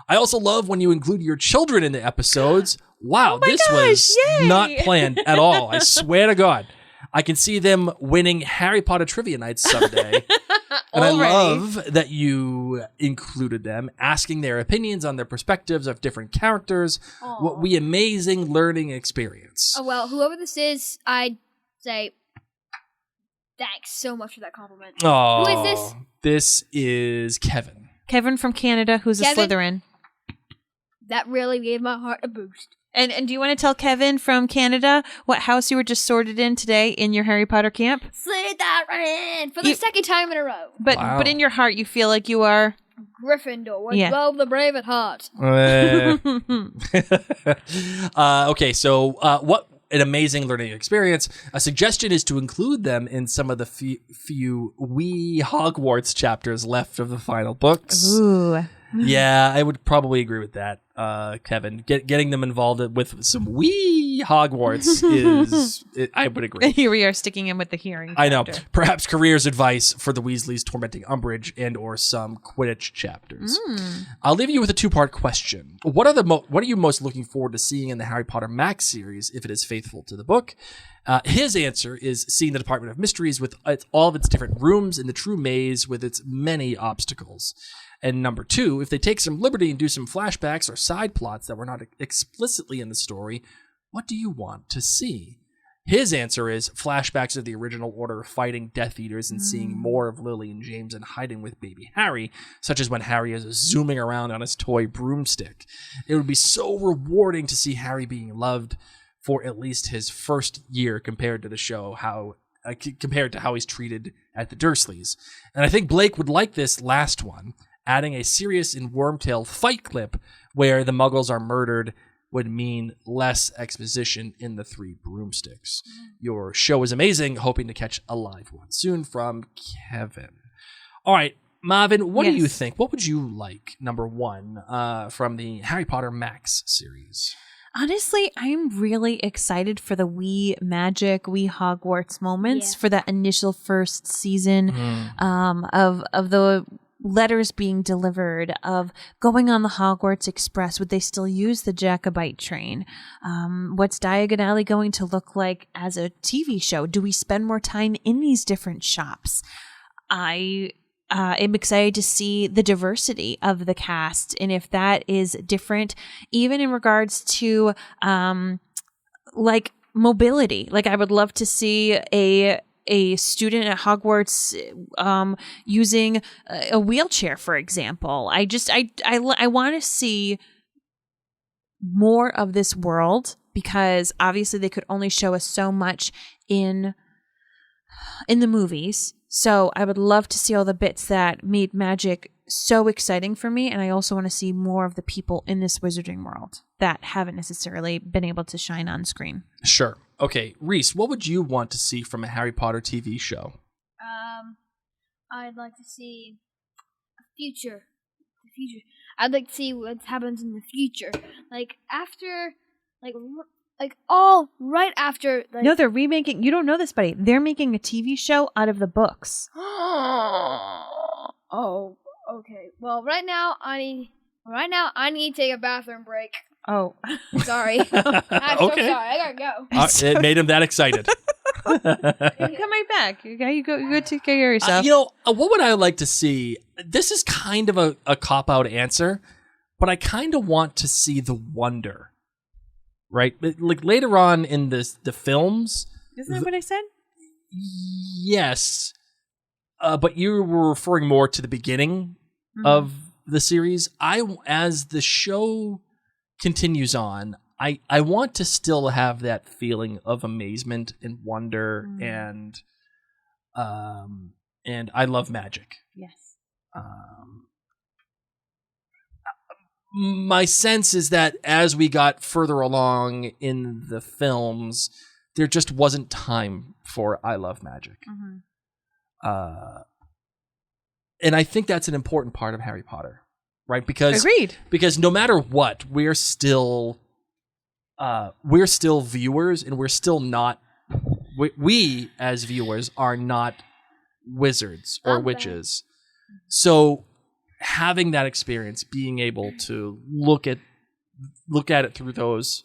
I also love when you include your children in the episodes. Wow, this was yay! not planned at all. I swear to God. I can see them winning Harry Potter trivia nights someday. And I love that you included them, asking their opinions on their perspectives of different characters. What we amazing learning experience. Oh, well, whoever this is, I'd say thanks so much for that compliment. Oh, Who is this? This is Kevin. Kevin from Canada, who's Kevin? a Slytherin. That really gave my heart a boost. And do you want to tell Kevin from Canada what house you were just sorted in today in your Harry Potter camp? Slytherin for the second time in a row. But in your heart, you feel like you are Gryffindor with Yeah. 12 the brave at heart. Okay, so what an amazing learning experience. A suggestion is to include them in some of the few wee Hogwarts chapters left of the final books. Ooh. Yeah, I would probably agree with that, Kevin. Getting them involved with some wee Hogwarts I would agree. Here we are sticking in with the hearing. I know. chapter. Perhaps careers advice for the Weasleys tormenting Umbridge and or some Quidditch chapters. I'll leave you with a two-part question. What are you most looking forward to seeing in the Harry Potter Max series if it is faithful to the book? His answer is seeing the Department of Mysteries with all of its different rooms in the true maze with its many obstacles. And number two, if they take some liberty and do some flashbacks or side plots that were not explicitly in the story, what do you want to see? His answer is flashbacks of the original Order fighting Death Eaters and seeing more of Lily and James and hiding with baby Harry, such as when Harry is zooming around on his toy broomstick. It would be so rewarding to see Harry being loved for at least his first year compared to the show, compared to how he's treated at the Dursleys. And I think Blake would like this last one. Adding a Sirius and Wormtail fight clip where the Muggles are murdered would mean less exposition in the Three Broomsticks. Your show is amazing. Hoping to catch a live one soon from Kevin. All right, Marvin, what do you think? What would you like, number one, from the Harry Potter Max series? Honestly, I'm really excited for the wee magic, wee Hogwarts moments for that initial first season of the letters being delivered, of going on the Hogwarts Express. Would they still use the Jacobite train? What's Diagon Alley going to look like as a TV show? Do we spend more time in these different shops? I am excited to see the diversity of the cast, and if that is different, even in regards to like mobility. Like, I would love to see a student at Hogwarts using a wheelchair, for example. I want to see more of this world, because obviously they could only show us so much in the movies. So I would love to see all the bits that made magic so exciting for me, and I also want to see more of the people in this wizarding world that haven't necessarily been able to shine on screen. Sure. Okay, Reese, what would you want to see from a Harry Potter TV show? I'd like to see a future. The future. I'd like to see what happens in the future. Like after, like all right after. Like, No, they're remaking. You don't know this, buddy. They're making a TV show out of the books. Oh, okay. Well, right now I need to take a bathroom break. Oh, Sorry. I'm so Okay. sorry. I gotta go. It made him that excited. you come right back. Okay, you go take care of yourself. What would I like to see? This is kind of a cop-out answer, but I kind of want to see the wonder, right? Like later on in the films. Isn't that what I said? Yes, but you were referring more to the beginning of the series. As the show continues on, I want to still have that feeling of amazement and wonder and I love magic. Yes. My sense is that as we got further along in the films, there just wasn't time for I love magic. And I think that's an important part of Harry Potter, right? Agreed. Because no matter what, we're still viewers, and we're still not. We as viewers are not wizards or witches. So having that experience, being able to look at it through those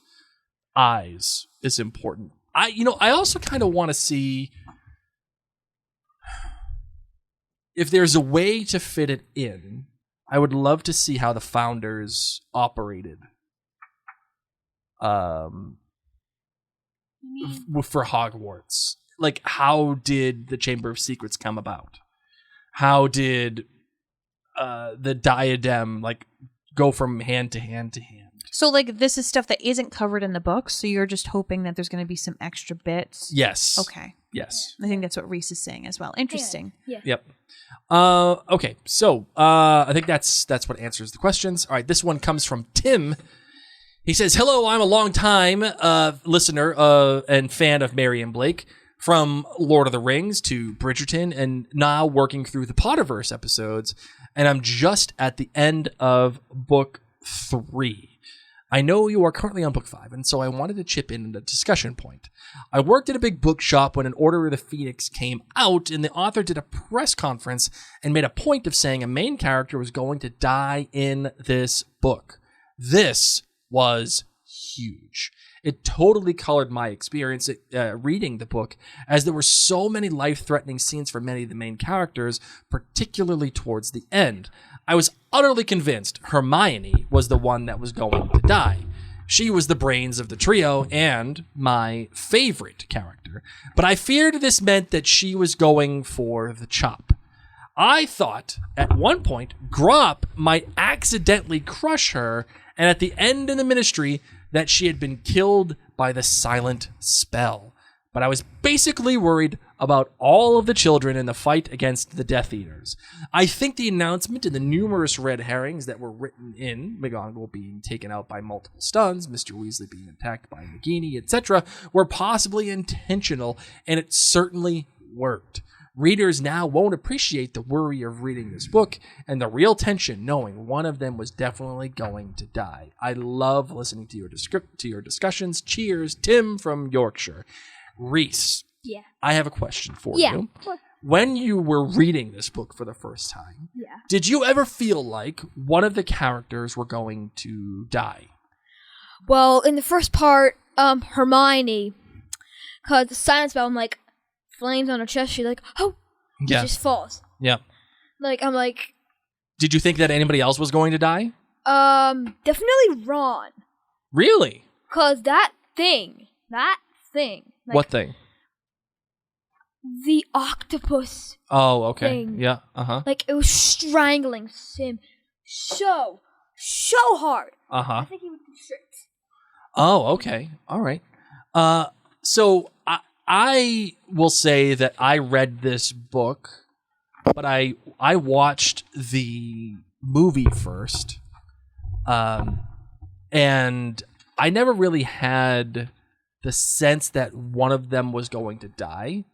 eyes is important. I also kind of want to see if there's a way to fit it in. I would love to see how the founders operated for Hogwarts. Like, how did the Chamber of Secrets come about? How did the diadem go from hand to hand to hand? So, this is stuff that isn't covered in the books, so you're just hoping that there's going to be some extra bits? Yes. Okay. Yes. I think that's what Reese is saying as well. Interesting. Yeah. Yep. Okay, so I think that's what answers the questions. All right, this one comes from Tim. He says, "Hello, I'm a long-time listener and fan of Marion Blake, from Lord of the Rings to Bridgerton, and now working through the Potterverse episodes, and I'm just at the end of book 3. I know you are currently on book 5, and so I wanted to chip in a discussion point. I worked at a big bookshop when An Order of the Phoenix came out, and the author did a press conference and made a point of saying a main character was going to die in this book. This was huge. It totally colored my experience reading the book, as there were so many life-threatening scenes for many of the main characters, particularly towards the end. I was utterly convinced Hermione was the one that was going to die. She was the brains of the trio and my favorite character, but I feared this meant that she was going for the chop. I thought at one point Grop might accidentally crush her, and at the end in the Ministry that she had been killed by the silent spell. But I was basically worried about all of the children in the fight against the Death Eaters. I think the announcement and the numerous red herrings that were written in, McGonagall being taken out by multiple stuns, Mr. Weasley being attacked by Nagini, etc., were possibly intentional, and it certainly worked. Readers now won't appreciate the worry of reading this book and the real tension knowing one of them was definitely going to die. I love listening to your discussions. Cheers, Tim from Yorkshire. Reese, Yeah. I have a question for Yeah. you. When you were reading this book for the first time, Yeah. did you ever feel like one of the characters were going to die? Well, in the first part, Hermione, cause the silent spell, I'm like, flames on her chest. She's like, oh, Yeah. It just falls. Yeah. I'm like, Did you think that anybody else was going to die? definitely Ron, Really? cause that thing, like, What thing? the octopus, Oh, okay. thing. Yeah. Uh-huh. like it was strangling him so hard. Uh-huh. I think he would constrict. Oh, okay. All right. So I will say that I read this book but I watched the movie first, and I never really had the sense that one of them was going to die.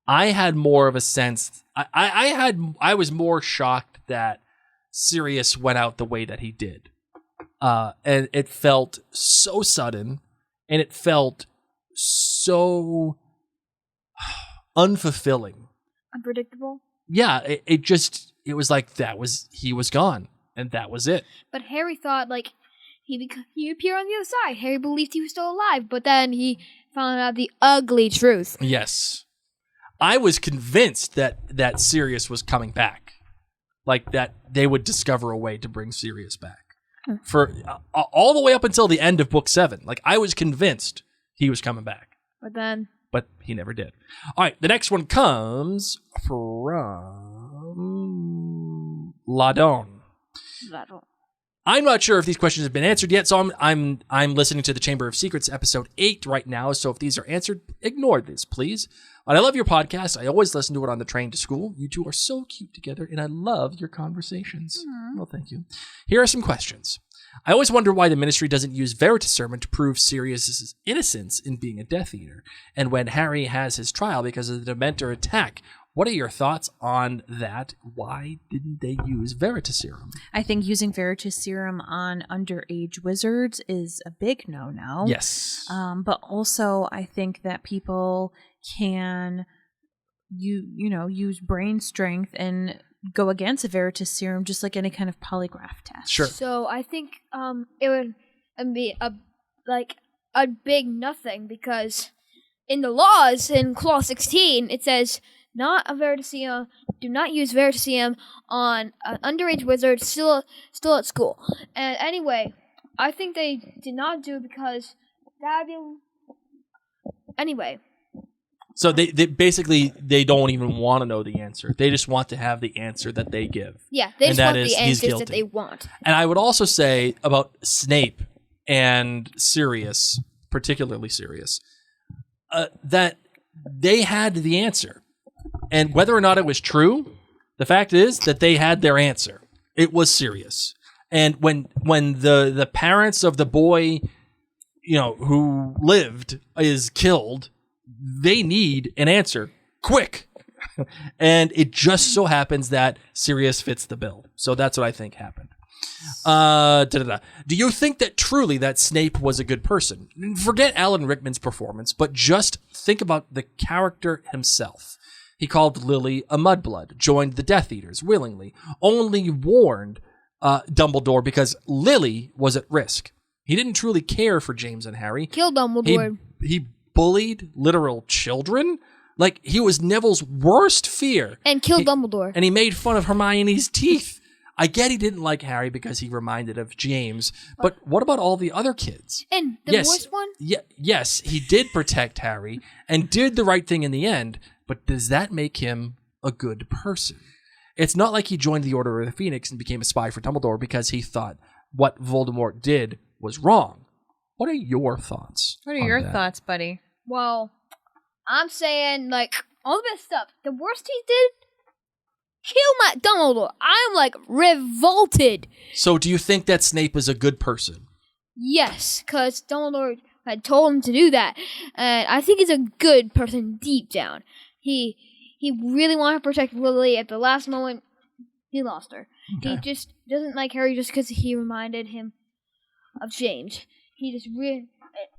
I had more of a sense. I was more shocked that Sirius went out the way that he did, and it felt so sudden, and it felt so unfulfilling, Unpredictable. Yeah, it was like he was gone, and that was it. But Harry thought like he appeared on the other side. Harry believed he was still alive, but then he found out the ugly truth. Yes, I was convinced that Sirius was coming back, like that they would discover a way to bring Sirius back for all the way up until the end of book 7. Like I was convinced he was coming back, but he never did. All right, the next one comes from Ladon. I'm not sure if these questions have been answered yet, so I'm listening to the Chamber of Secrets episode 8 right now. So if these are answered, ignore this, please. But I love your podcast. I always listen to it on the train to school. You two are so cute together, and I love your conversations. Well, thank you. Here are some questions. I always wonder why the Ministry doesn't use Veritaserum to prove Sirius's innocence in being a Death Eater, and when Harry has his trial because of the Dementor attack. What are your thoughts on that? Why didn't they use Veritaserum? I think using Veritaserum on underage wizards is a big no-no. Yes. But also, I think that people can use brain strength and go against a Veritaserum just like any kind of polygraph test. Sure. So I think it would be a big nothing, because in the laws in Clause 16 it says not a Veritaserum. Do not use Veritaserum on an underage wizard still at school. And anyway, I think they did not do it because that'd be anyway. So they basically they don't even want to know the answer. They just want to have the answer that they give. Yeah, they just want the he's answers guilty. that they want. And I would also say about Snape and Sirius, particularly Sirius, that they had the answer. And whether or not it was true, the fact is that they had their answer. It was Sirius. And when the parents of the boy, who lived is killed, they need an answer quick. And it just so happens that Sirius fits the bill. So that's what I think happened. Do you think that truly that Snape was a good person? Forget Alan Rickman's performance, but just think about the character himself. He called Lily a mudblood, joined the Death Eaters willingly, only warned Dumbledore because Lily was at risk. He didn't truly care for James and Harry. Killed Dumbledore. He bullied literal children. Like, he was Neville's worst fear. And killed Dumbledore. And he made fun of Hermione's teeth. I get he didn't like Harry because he reminded of James, but what about all the other kids? And the worst one? Yes, he did protect Harry and did the right thing in the end, but does that make him a good person? It's not like he joined the Order of the Phoenix and became a spy for Dumbledore because he thought what Voldemort did was wrong. What are your thoughts? What are your thoughts, buddy? Well, I'm saying, all the best stuff. The worst he did? Kill my Dumbledore. I'm, revolted. So do you think that Snape is a good person? Yes, because Dumbledore had told him to do that. And I think he's a good person deep down. He really wanted to protect Lily. At the last moment, he lost her. Okay. He just doesn't like Harry just because he reminded him of James. He just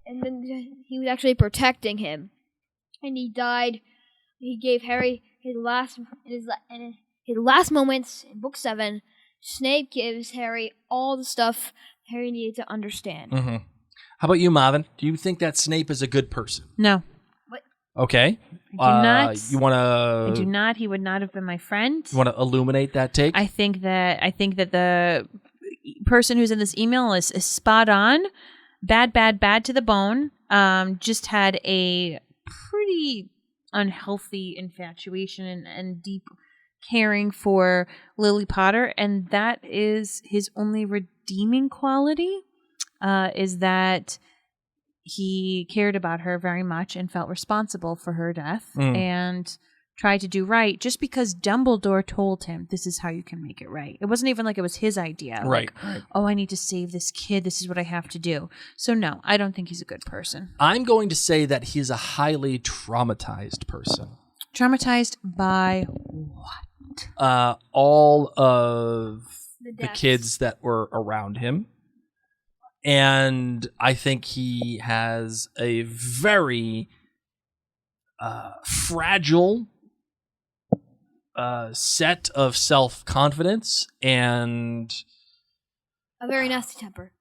and then he was actually protecting him. And he died. He gave Harry his last moments in Book 7. Snape gives Harry all the stuff Harry needed to understand. Mm-hmm. How about you, Marvin? Do you think that Snape is a good person? No. What? Okay. I do not. You want to? I do not. He would not have been my friend. You want to illuminate that take? I think that the person who's in this email is spot on. Bad to the bone. Just had a pretty unhealthy infatuation and deep caring for Lily Potter, and that is his only redeeming quality, is that he cared about her very much and felt responsible for her death and tried to do right just because Dumbledore told him this is how you can make it right. It wasn't even like it was his idea. Right. Like, oh, I need to save this kid. This is what I have to do. So no, I don't think he's a good person. I'm going to say that he's a highly traumatized person. Traumatized by what? All of the deaths. kids that were around him. And I think he has a very fragile set of self-confidence and A very nasty temper.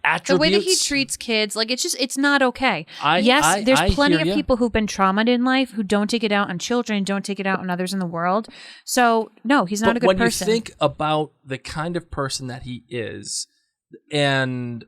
attributes. The way that he treats kids, like it's not okay. I There's plenty hear of ya. people who've been traumatized in life who don't take it out on children, don't take it out on others in the world. So no, he's not a good when person. you think about the kind of person that he is, and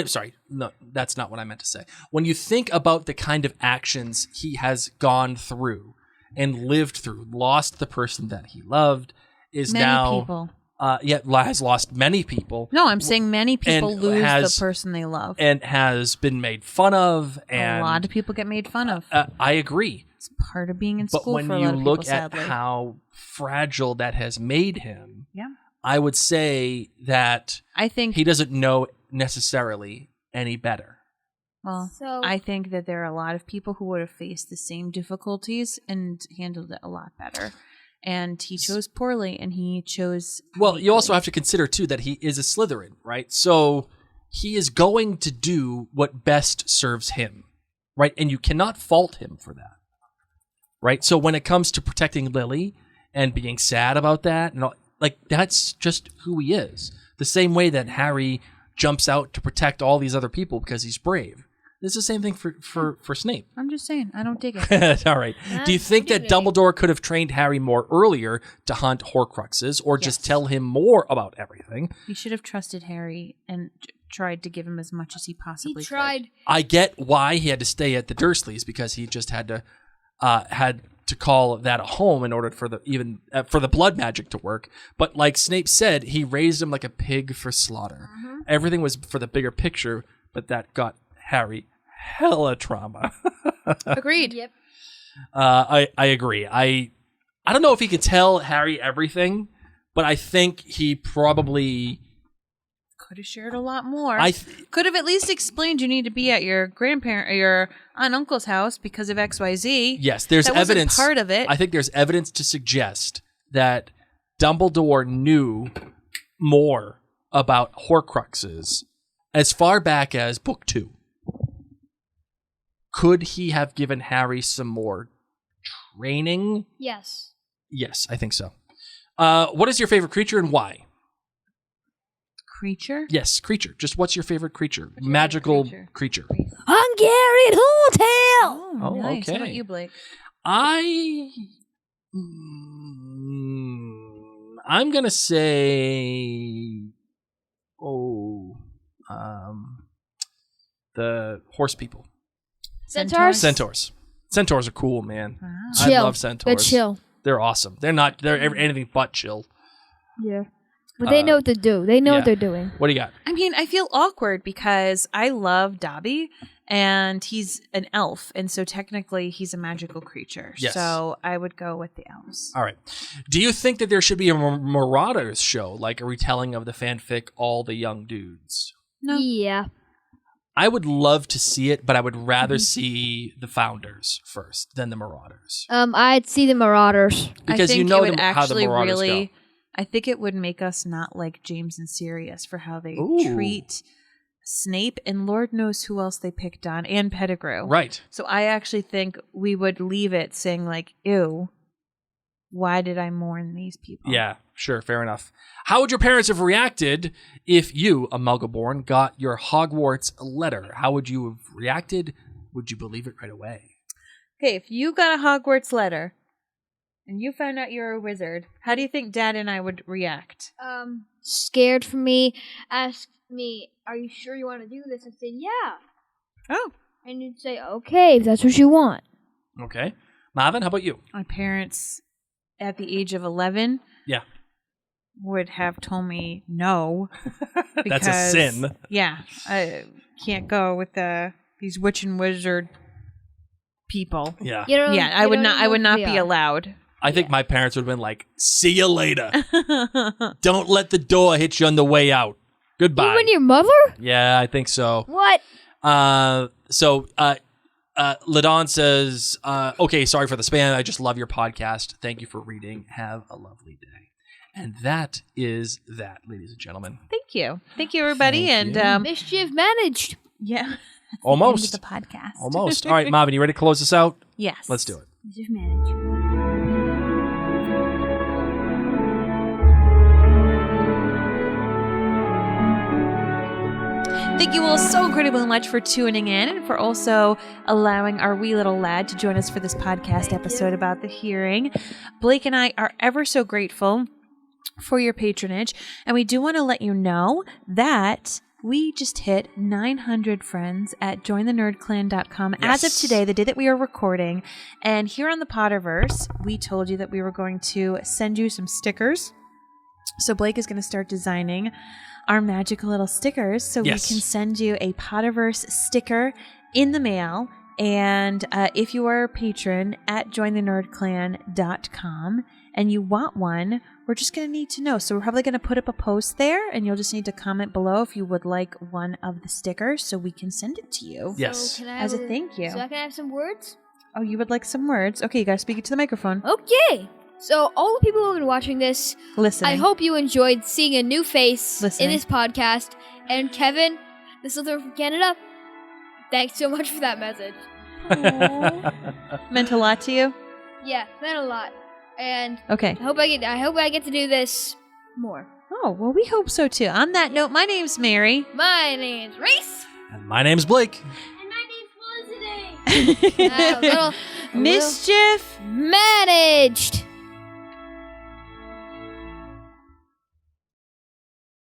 sorry, no, that's not what I meant to say. When you think about the kind of actions he has gone through and lived through, lost the person that he loved, is Many now people. Has lost many people. No, I'm saying many people and lose has- the person they love. And has been made fun of, and A lot of people get made fun of. I agree. It's part of being in But school when for a you lot of look people, at sadly. how fragile that has made him, Yeah. I would say that I think he doesn't know necessarily any better. well, So- I think that there are a lot of people who would have faced the same difficulties and handled it a lot better. And he chose poorly, and he chose. Well, you also weakly. have to consider too that he is a Slytherin, right? So he is going to do what best serves him, right? And you cannot fault him for that, right? So when it comes to protecting Lily and being sad about that, and all, like that's just who he is. The same way that Harry jumps out to protect all these other people because he's brave. It's the same thing for Snape. I'm just saying, I don't dig it. All right. Do you think that Dumbledore could have trained Harry more earlier to hunt Horcruxes, or just Yes. tell him more about everything? He should have trusted Harry and tried to give him as much as he possibly He tried. I get why he had to stay at the Dursleys, because he just had to call that a home in order for the blood magic to work. But like Snape said, he raised him like a pig for slaughter. Everything was for the bigger picture, but that got Harry hella trauma. Agreed. Yep. I agree. I don't know if he could tell Harry everything, but I think he probably Could have shared a lot more. Could have at least explained you need to be at your grandparent or your aunt and uncle's house because of XYZ. Yes, there's That wasn't evidence. part of it. I think there's evidence to suggest that Dumbledore knew more about Horcruxes as far back as Book 2. Could he have given Harry some more training? Yes. Yes, I think so. What is your favorite creature and why? Creature? Yes, creature. Just what's your favorite creature? Magical creature. Hungarian Hotel. Oh, nice. How about okay. you, Blake? I'm gonna say, the horse people. Centaurs? Centaurs. Centaurs are cool, man. Wow. I Chill. love centaurs. They're chill. They're awesome. They're anything but chill. Yeah. But they know what to do. They know yeah. what they're doing. What do you got? I mean, I feel awkward because I love Dobby and he's an elf. And so technically he's a magical creature. Yes. So I would go with the elves. All right. Do you think that there should be a Marauders show, like a retelling of the fanfic All the Young Dudes? No. Yeah. I would love to see it, but I would rather see the Founders first than the Marauders. I'd see the Marauders. Because I think you know it would how the actually Marauders really, go. I think it would make us not like James and Sirius for how they Ooh. treat Snape, and Lord knows who else they picked on, and Pettigrew. Right. So I actually think we would leave it saying like, ew, why did I mourn these people? Yeah, sure, fair enough. How would your parents have reacted if you, a Muggleborn, got your Hogwarts letter? How would you have reacted? Would you believe it right away? Okay, if you got a Hogwarts letter and you found out you're a wizard, how do you think Dad and I would react? Scared for me. Asked me, "Are you sure you want to do this?" I said, "Yeah." Oh. And you'd say, "Okay, if that's what you want." Okay. Marvin, how about you? My parents at the age of 11 Yeah. would have told me no. That's a because- sin. Yeah. I can't go with these witch and wizard people. Yeah. You don't, Yeah, I would not be allowed. I think my parents would have been like, see you later. Don't let the door hit you on the way out. Goodbye. You and your mother? Yeah, I think so. What? Ladon says, okay, sorry for the spam. I just love your podcast. Thank you for reading. Have a lovely day. And that is that, ladies and gentlemen. Thank you, everybody, Thank and you. Mischief managed. yeah, Almost. end of the podcast. Almost. All right, Marvin, you ready to close this out? Yes, Let's do it. Mischief managed. Thank you all so incredibly much for tuning in and for also allowing our wee little lad to join us for this podcast episode about the hearing. Blake and I are ever so grateful for your patronage, and we do want to let you know that we just hit 900 friends at jointhenerdclan.com as of today, the day that we are recording. And here on the Potterverse, we told you that we were going to send you some stickers. So Blake is going to start designing our magical little stickers so we can send you a Potterverse sticker in the mail. And if you are a patron at jointhenerdclan.com and you want one, we're just going to need to know. So we're probably going to put up a post there, and you'll just need to comment below if you would like one of the stickers so we can send it to you. Yes. So As a thank you. So I can have some words? Oh, you would like some words? Okay, you got to speak it to the microphone. Okay. So all the people who have been watching this, Listening. I hope you enjoyed seeing a new face Listening. in this podcast. And Kevin, the Slytherin from Canada, thanks so much for that message. Meant a lot to you? Yeah, meant a lot. And Okay. I hope I get to do this more. Oh, well, we hope so too. On that note, my name's Mary. My name's Reese. And my name's Blake. And my name's Felicity. Mischief managed.